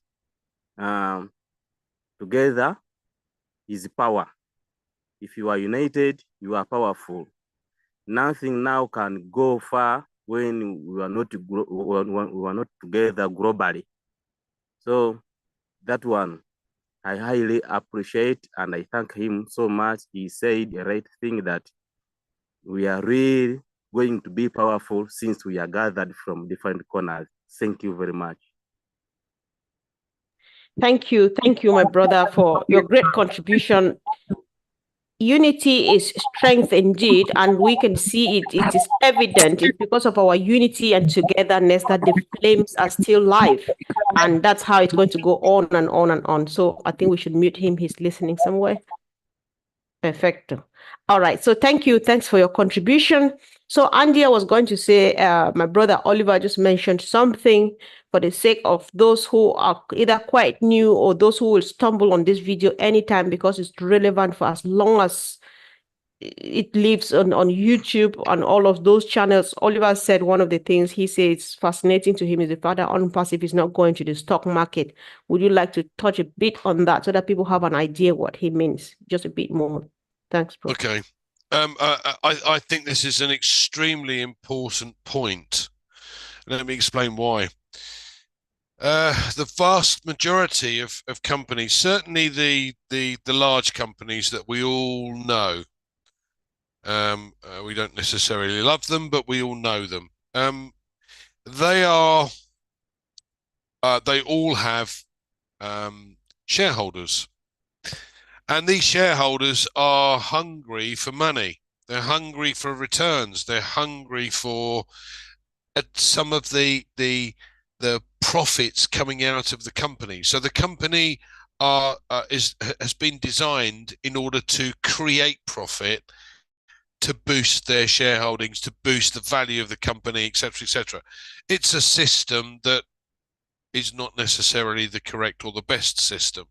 together is power. If you are united, you are powerful. Nothing now can go far when we are not together globally. So that one, I highly appreciate, and I thank him so much. He said the right thing, that we are really going to be powerful since we are gathered from different corners. Thank you very much. Thank you, my brother, for your great contribution. Unity is strength indeed, and we can see it. It is evident. It's because of our unity and togetherness that the flames are still live. And that's how it's going to go on and on and on. So I think we should mute him. He's listening somewhere. Perfecto. All right. So thank you. Thanks for your contribution. So Andy, I was going to say, my brother Oliver just mentioned something for the sake of those who are either quite new or those who will stumble on this video anytime, because it's relevant for as long as it lives on YouTube and all of those channels. Oliver said one of the things he says fascinating to him is the fact that OnPassive is not going to the stock market. Would you like to touch a bit on that so that people have an idea what he means? Just a bit more. Thanks, bro. Okay. I think this is an extremely important point. Let me explain why. The vast majority of companies, certainly the large companies that we all know, we don't necessarily love them, but we all know them. They all have shareholders. And these shareholders are hungry for money. They're hungry for returns. They're hungry for some of the profits coming out of the company. So the company has been designed in order to create profit, to boost their shareholdings, to boost the value of the company, etc., etc. It's a system that is not necessarily the correct or the best system.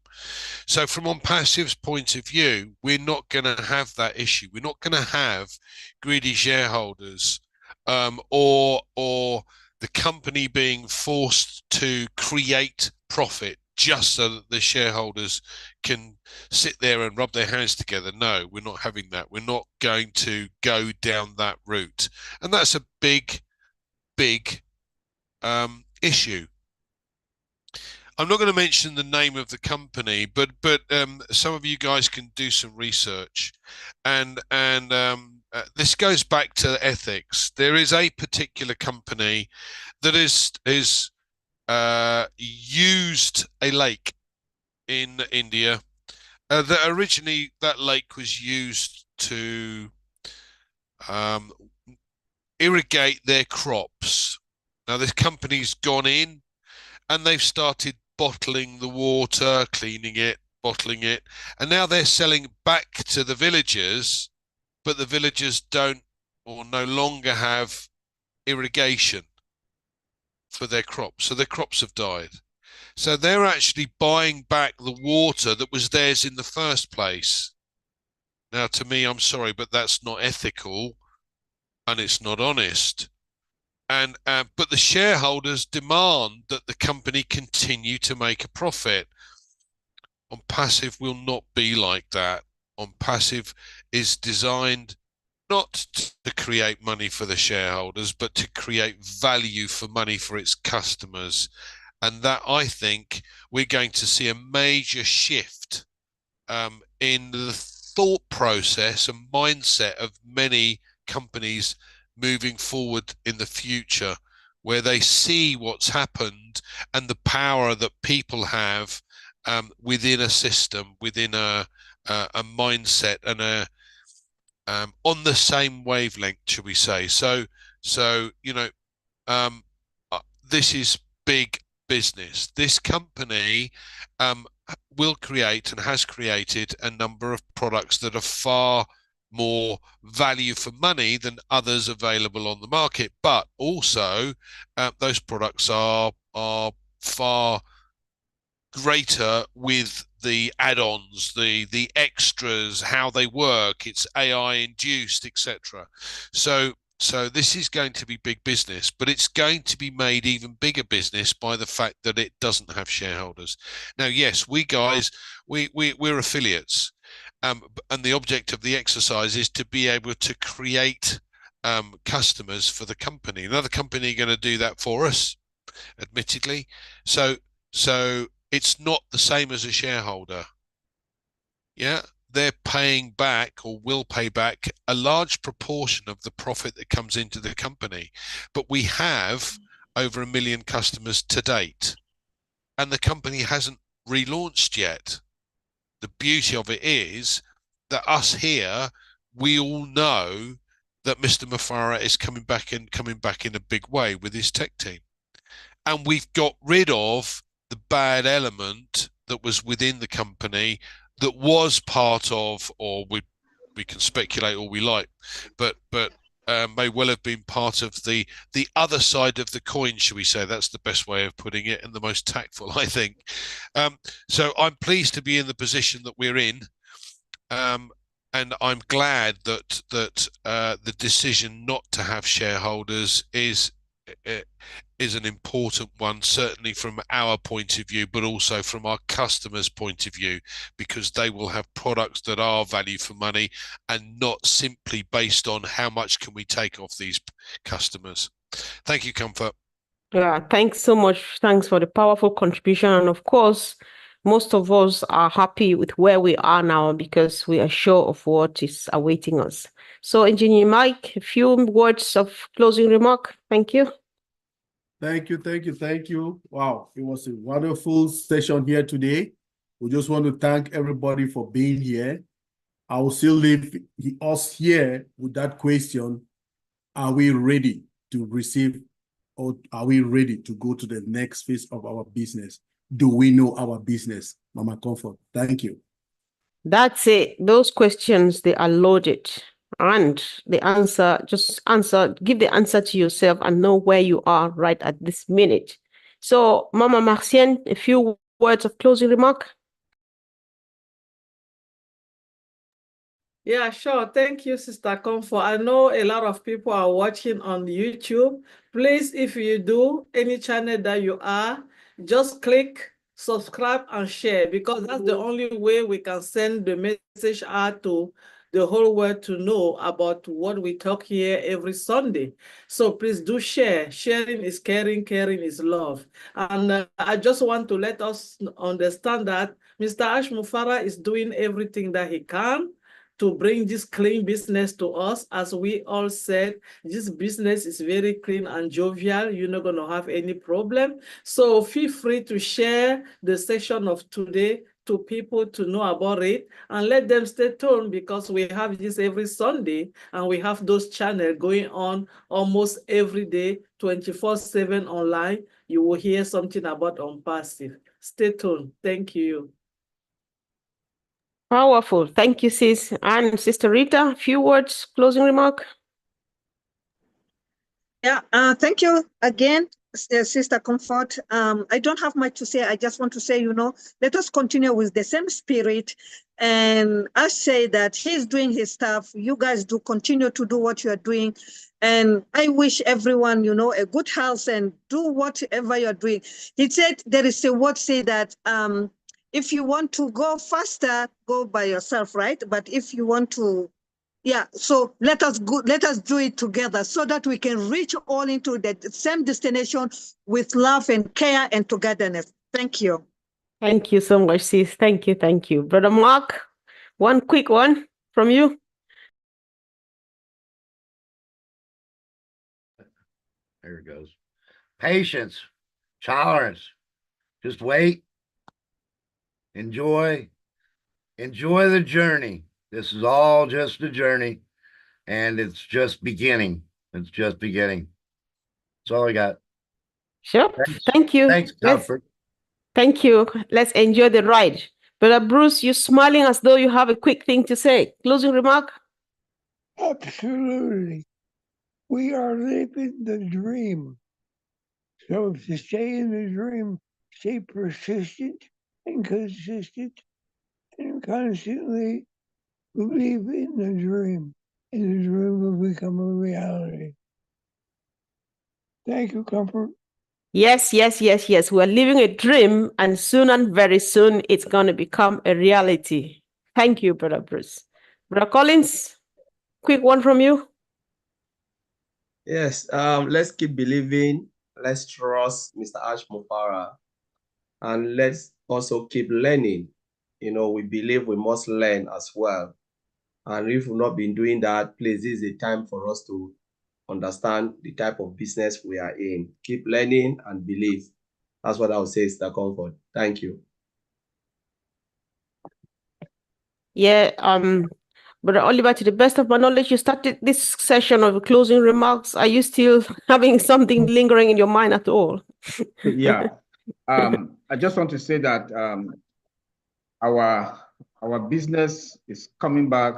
So from OnPassive's point of view, we're not going to have that issue. We're not going to have greedy shareholders or the company being forced to create profit just so that the shareholders can sit there and rub their hands together. No, we're not having that. We're not going to go down that route. And that's a big issue. I'm not going to mention the name of the company, but some of you guys can do some research, and this goes back to ethics. There is a particular company that is used a lake in India. That originally that lake was used to irrigate their crops. Now this company's gone in and they've started bottling the water, cleaning it, bottling it, and now they're selling back to the villagers, but the villagers don't or no longer have irrigation for their crops, so their crops have died. So they're actually buying back the water that was theirs in the first place. Now, to me, I'm sorry, but that's not ethical and it's not honest. And but the shareholders demand that the company continue to make a profit. OnPassive will not be like that. OnPassive is designed not to create money for the shareholders, but to create value for money for its customers. And that, I think, we're going to see a major shift in the thought process and mindset of many companies moving forward in the future, where they see what's happened and the power that people have within a system, within a mindset, and on the same wavelength, shall we say. So you know, this is big business. This company will create and has created a number of products that are far more value for money than others available on the market, but also those products are far greater with the add-ons, the extras, how they work. It's AI induced, etc. So this is going to be big business, but it's going to be made even bigger business by the fact that it doesn't have shareholders. Now, yes, we're affiliates, and the object of the exercise is to be able to create customers for the company. Another company going to do that for us, admittedly. So it's not the same as a shareholder. Yeah. They're paying back or will pay back a large proportion of the profit that comes into the company. But we have over 1 million customers to date, and the company hasn't relaunched yet. The beauty of it is that us here, we all know that Mr. Mufara is coming back in a big way with his tech team. And we've got rid of the bad element that was within the company that was part of, or we can speculate all we like, but may well have been part of the other side of the coin, shall we say. That's the best way of putting it, and the most tactful, I think. So I'm pleased to be in the position that we're in, and I'm glad that the decision not to have shareholders is an important one, certainly from our point of view, but also from our customers' point of view, because they will have products that are value for money and not simply based on how much can we take off these customers. Thank you, Comfort. Yeah, thanks so much. Thanks for the powerful contribution. And of course, most of us are happy with where we are now because we are sure of what is awaiting us. So, Engineer Mike, a few words of closing remark. Thank you. Thank you. Wow, it was a wonderful session here today. We just want to thank everybody for being here. I will still leave us here with that question. Are we ready to receive, or are we ready to go to the next phase of our business? Do we know our business? Mama Comfort, thank you. That's it. Those questions, they are loaded. And the answer, give the answer to yourself and know where you are right at this minute. So, Mama Marcienne, a few words of closing remark. Yeah, sure. Thank you, Sister Comfort. I know a lot of people are watching on YouTube. Please, if you do, any channel that you are, just click subscribe and share, because that's the only way we can send the message out to the whole world to know about what we talk here every Sunday. So please do share. Sharing is caring, caring is love. And I just want to let us understand that Mr. Ash Mufara is doing everything that he can to bring this clean business to us. As we all said, this business is very clean and jovial. You're not going to have any problem. So feel free to share the session of today to people to know about it, and let them stay tuned, because we have this every Sunday, and we have those channels going on almost every day, 24/7 online. You will hear something about OnPassive. Stay tuned. Thank you. Powerful. Thank you, sis. And Sister Rita, a few words, closing remark. Yeah, thank you again, Sister Comfort. I don't have much to say. I just want to say, let us continue with the same spirit. And I say that he's doing his stuff. You guys do continue to do what you are doing. And I wish everyone, a good health and do whatever you're doing. He said, there is a word say that if you want to go faster, go by yourself, right? But if you want to, so let us do it together so that we can reach all into the same destination with love and care and togetherness. Thank you. Thank you so much, sis. Thank you. Brother Mark, one quick one from you. There it goes. Patience, tolerance. Just wait. Enjoy the journey. This is all just a journey, and it's just beginning. That's all I got. Sure. Thank you. Thanks, Comfort. Thank you. Let's enjoy the ride. Brother Bruce, you're smiling as though you have a quick thing to say. Closing remark? Absolutely. We are living the dream. So to stay in the dream, stay persistent and consistent and constantly believe in the dream. And the dream will become a reality. Thank you, Comfort. Yes. We're living a dream, and soon and very soon it's going to become a reality. Thank you, Brother Bruce. Brother Collins, quick one from you. Yes, let's keep believing. Let's trust Mr. Ashmore Farah, and let's also keep learning. You know, we believe we must learn as well. And if we've not been doing that, please, this is a time for us to understand the type of business we are in. Keep learning and believe. That's what I would say, Mr. Comfort. Thank you. Yeah, Brother Oliver, to the best of my knowledge, you started this session of closing remarks. Are you still having something lingering in your mind at all? Yeah. I just want to say that our business is coming back.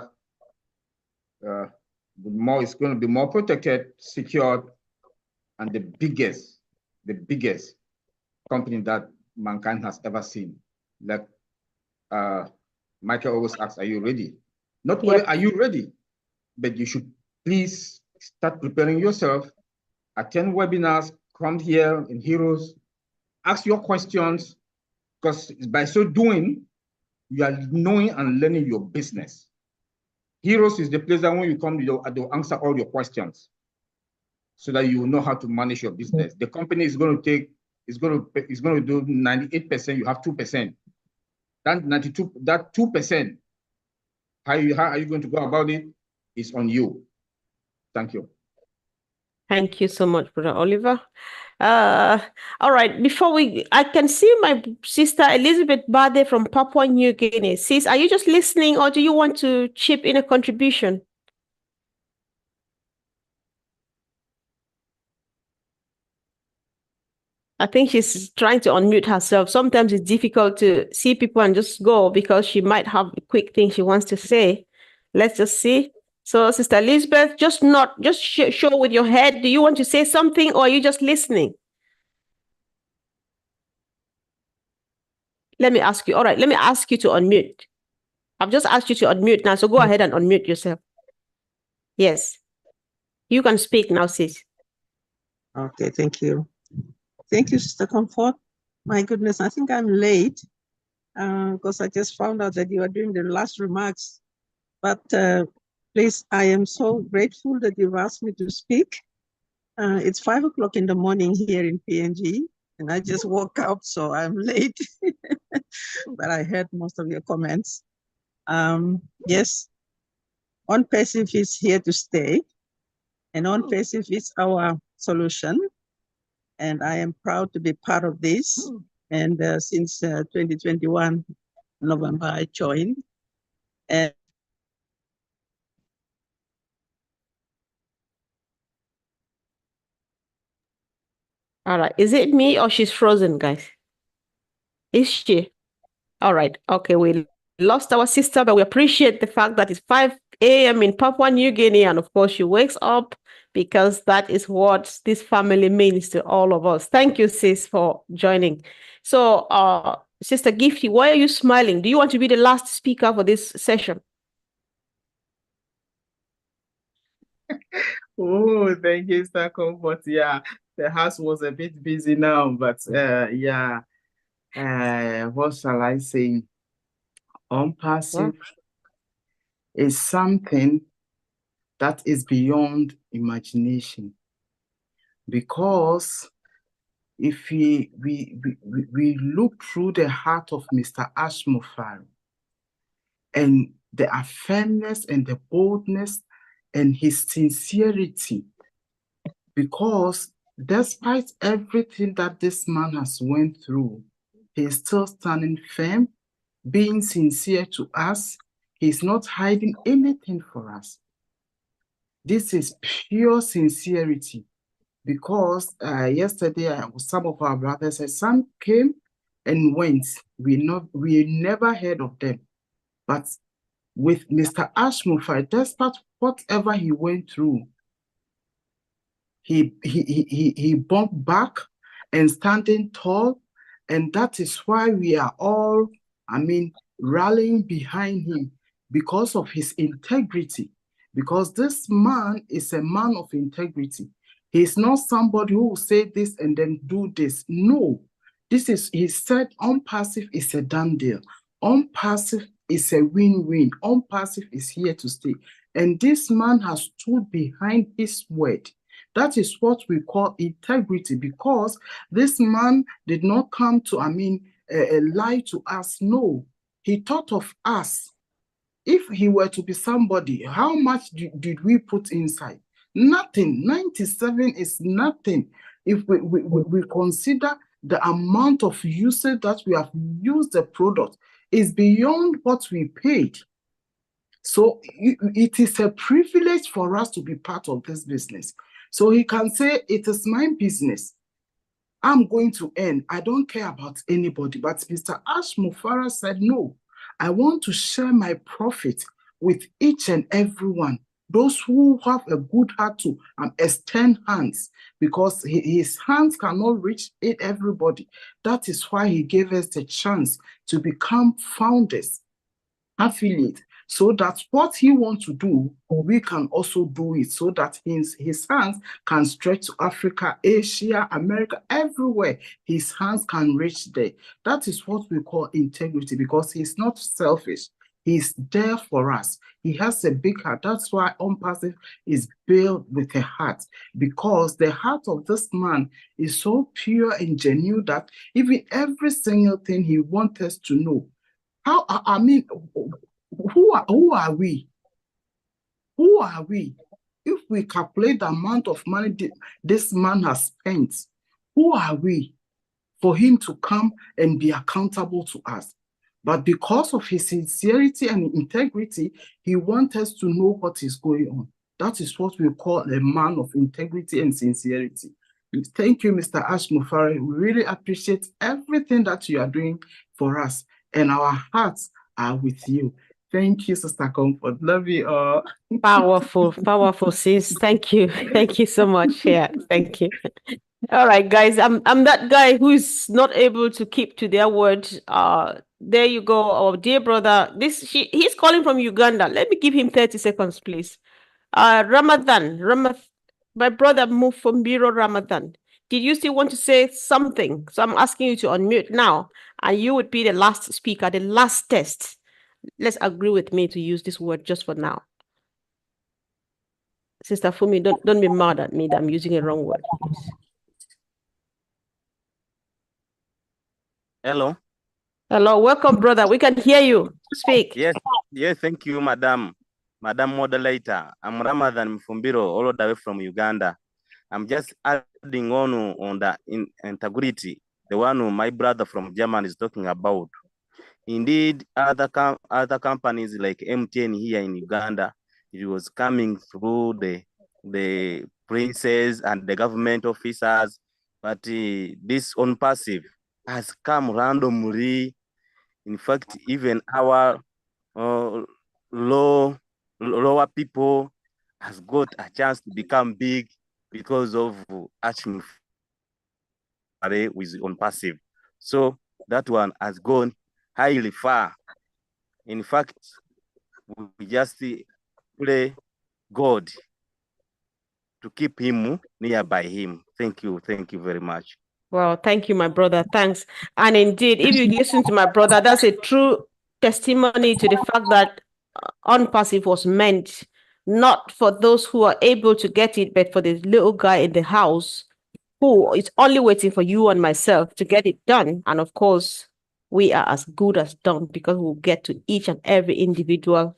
It's going to be more protected, secured, and the biggest company that mankind has ever seen. Like Michael always asks, are you ready? Not only are you ready, but you should please start preparing yourself, attend webinars, come here in Heroes, ask your questions, because by so doing, you are knowing and learning your business. Heroes is the place that when you come, they'll answer all your questions so that you know how to manage your business. The company is going to do 98%, you have 2%. That 2%, how are you going to go about it is on you. Thank you. Thank you so much, Brother Oliver. All right, I can see my sister Elizabeth Bade from Papua New Guinea. Sis, are you just listening or do you want to chip in a contribution? I think she's trying to unmute herself. Sometimes it's difficult to see people and just go because she might have a quick thing she wants to say. Let's just see. So, Sister Elizabeth, just show with your head. Do you want to say something or are you just listening? Let me ask you. All right, let me ask you to unmute. I've just asked you to unmute now, so go ahead and unmute yourself. Yes. You can speak now, sis. Okay, thank you. Thank you, Sister Comfort. My goodness, I think I'm late because I just found out that you are doing the last remarks. But please, I am so grateful that you've asked me to speak. It's 5 o'clock in the morning here in PNG, and I just woke up, so I'm late. But I heard most of your comments. Yes, OnPassive is here to stay, and OnPassive is our solution. And I am proud to be part of this. And since 2021, November, I joined. And all right. Is it me or she's frozen, guys? Is she? All right. Okay, we lost our sister, but we appreciate the fact that it's 5 a.m. in Papua New Guinea. And of course, she wakes up because that is what this family means to all of us. Thank you, sis, for joining. So, Sister Gifty, why are you smiling? Do you want to be the last speaker for this session? Oh, thank you, Mr. Comfort. Yeah, the house was a bit busy now, but yeah, what shall I say? OnPassive is something that is beyond imagination, because if we look through the heart of Mr. Ashmore Farah and the firmness and the boldness and his sincerity, because despite everything that this man has went through, he's still standing firm, being sincere to us. He's not hiding anything for us. This is pure sincerity, because yesterday some of our brothers said some came and went. We never heard of them. But with Mr. Ash Mufara, despite whatever he went through, he bumped back and standing tall, and that is why we are all, rallying behind him because of his integrity. Because this man is a man of integrity. He's not somebody who will say this and then do this. No, he said OnPassive is a done deal. OnPassive is a win-win. OnPassive is here to stay. And this man has stood behind his word. That is what we call integrity, because this man did not come to, lie to us. No, he thought of us. If he were to be somebody, how much did we put inside? Nothing. 97 is nothing. If we consider the amount of usage that we have used the product, is beyond what we paid. So it is a privilege for us to be part of this business. So he can say, it is my business. I'm going to earn. I don't care about anybody. But Mr. Ash Mufara said, no, I want to share my profit with each and everyone. Those who have a good heart to extend hands, because his hands cannot reach everybody. That is why he gave us the chance to become founders, affiliate, so that what he wants to do, we can also do it, so that his hands can stretch to Africa, Asia, America, everywhere. His hands can reach there. That is what we call integrity, because he's not selfish. He's there for us. He has a big heart. That's why OnPassive is built with a heart, because the heart of this man is so pure and genuine that even every single thing he wants us to know. Who are we? Who are we? If we calculate the amount of money this man has spent, who are we for him to come and be accountable to us? But because of his sincerity and integrity, he wants us to know what is going on. That is what we call a man of integrity and sincerity. Thank you, Mr. Ash Mufara. We really appreciate everything that you are doing for us, and our hearts are with you. Thank you, Sister Comfort. Love you all. Powerful, powerful, sis. Thank you. Thank you so much. Yeah, thank you. All right, guys. I'm that guy who's not able to keep to their word. There you go, our dear brother. He's calling from Uganda. Let me give him 30 seconds, please. Ramadan, my brother Mufambiro Ramadan. Did you still want to say something? So I'm asking you to unmute now, and you would be the last speaker, the last test. Let's agree with me to use this word just for now. Sister Fumi, don't be mad at me that I'm using a wrong word. Please. Hello. Hello, welcome, brother. We can hear you. Speak. Yes, thank you, Madam Moderator. I'm Ramadan Mfumbiro, all the way from Uganda. I'm just adding on the integrity, the one who my brother from Germany is talking about. Indeed, other companies like MTN here in Uganda, it was coming through the princes and the government officers, but this OnPassive has come randomly. In fact, even our lower people has got a chance to become big because of Action with OnPassive. So that one has gone highly far. In fact, we just pray God to keep him nearby him. Thank you very much. Well, thank you, my brother. Thanks. And indeed, if you listen to my brother, that's a true testimony to the fact that OnPassive was meant not for those who are able to get it, but for the little guy in the house who is only waiting for you and myself to get it done. And of course, we are as good as done, because we'll get to each and every individual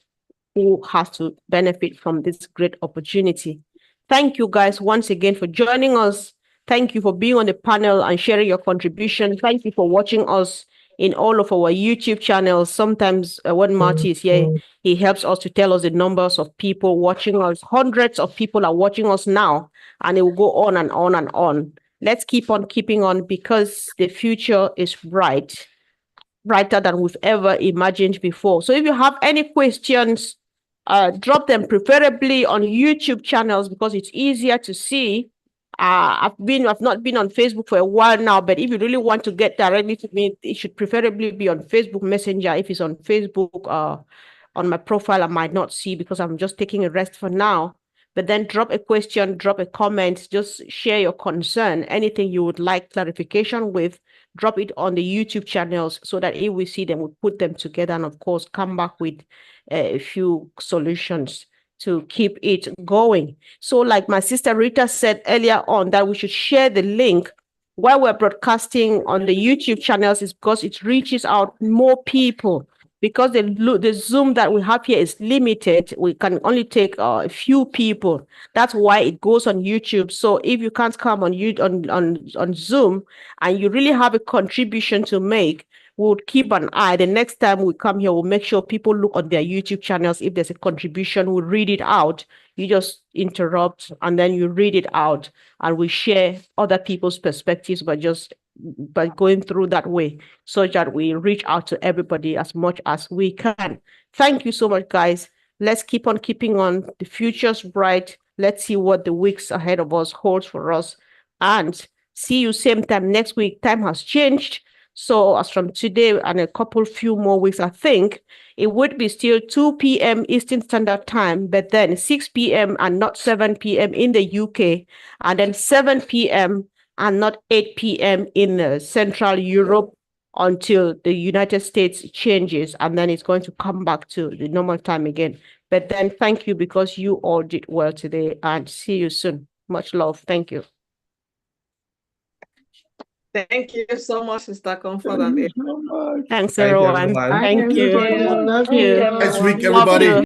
who has to benefit from this great opportunity. Thank you guys once again for joining us. Thank you for being on the panel and sharing your contribution. Thank you for watching us in all of our YouTube channels. Sometimes when Marty is here, he helps us to tell us the numbers of people watching us. Hundreds of people are watching us now. and it will go on and on and on. Let's keep on keeping on, because the future is bright, brighter than we've ever imagined before. So if you have any questions, drop them preferably on YouTube channels, because it's easier to see. I've not been on Facebook for a while now, but if you really want to get directly to me, it should preferably be on Facebook Messenger. If it's on Facebook, on my profile, I might not see, because I'm just taking a rest for now. But then drop a question, drop a comment, just share your concern, anything you would like clarification with, drop it on the YouTube channels, so that if we see them, we'll put them together, and of course, come back with a few solutions to keep it going. So like my sister Rita said earlier on, that we should share the link while we're broadcasting on the YouTube channels, is because it reaches out more people. Because the Zoom that we have here is limited, we can only take a few people. That's why it goes on YouTube. So if you can't come on Zoom and you really have a contribution to make, we'll keep an eye. The next time we come here, we'll make sure people look on their YouTube channels. If there's a contribution, we'll read it out. You just interrupt and then you read it out, and we share other people's perspectives by going through that way, so that we reach out to everybody as much as we can. Thank you so much, guys. Let's keep on keeping on. The future's bright. Let's see what the weeks ahead of us holds for us. And see you same time next week. Time has changed. So as from today and a few more weeks, I think it would be still 2 p.m. Eastern Standard Time, but then 6 p.m. and not 7 p.m. in the UK, and then 7 p.m. and not 8 p.m. in Central Europe, until the United States changes, and then it's going to come back to the normal time again. But then thank you, because you all did well today, and see you soon. Much love. Thank you. Thank you so much, Sister Comfort. Thank you so much. Thanks, Thank you, everyone. everyone. Thank you. Everybody, love Thank you. you. Next week, Love everybody. you.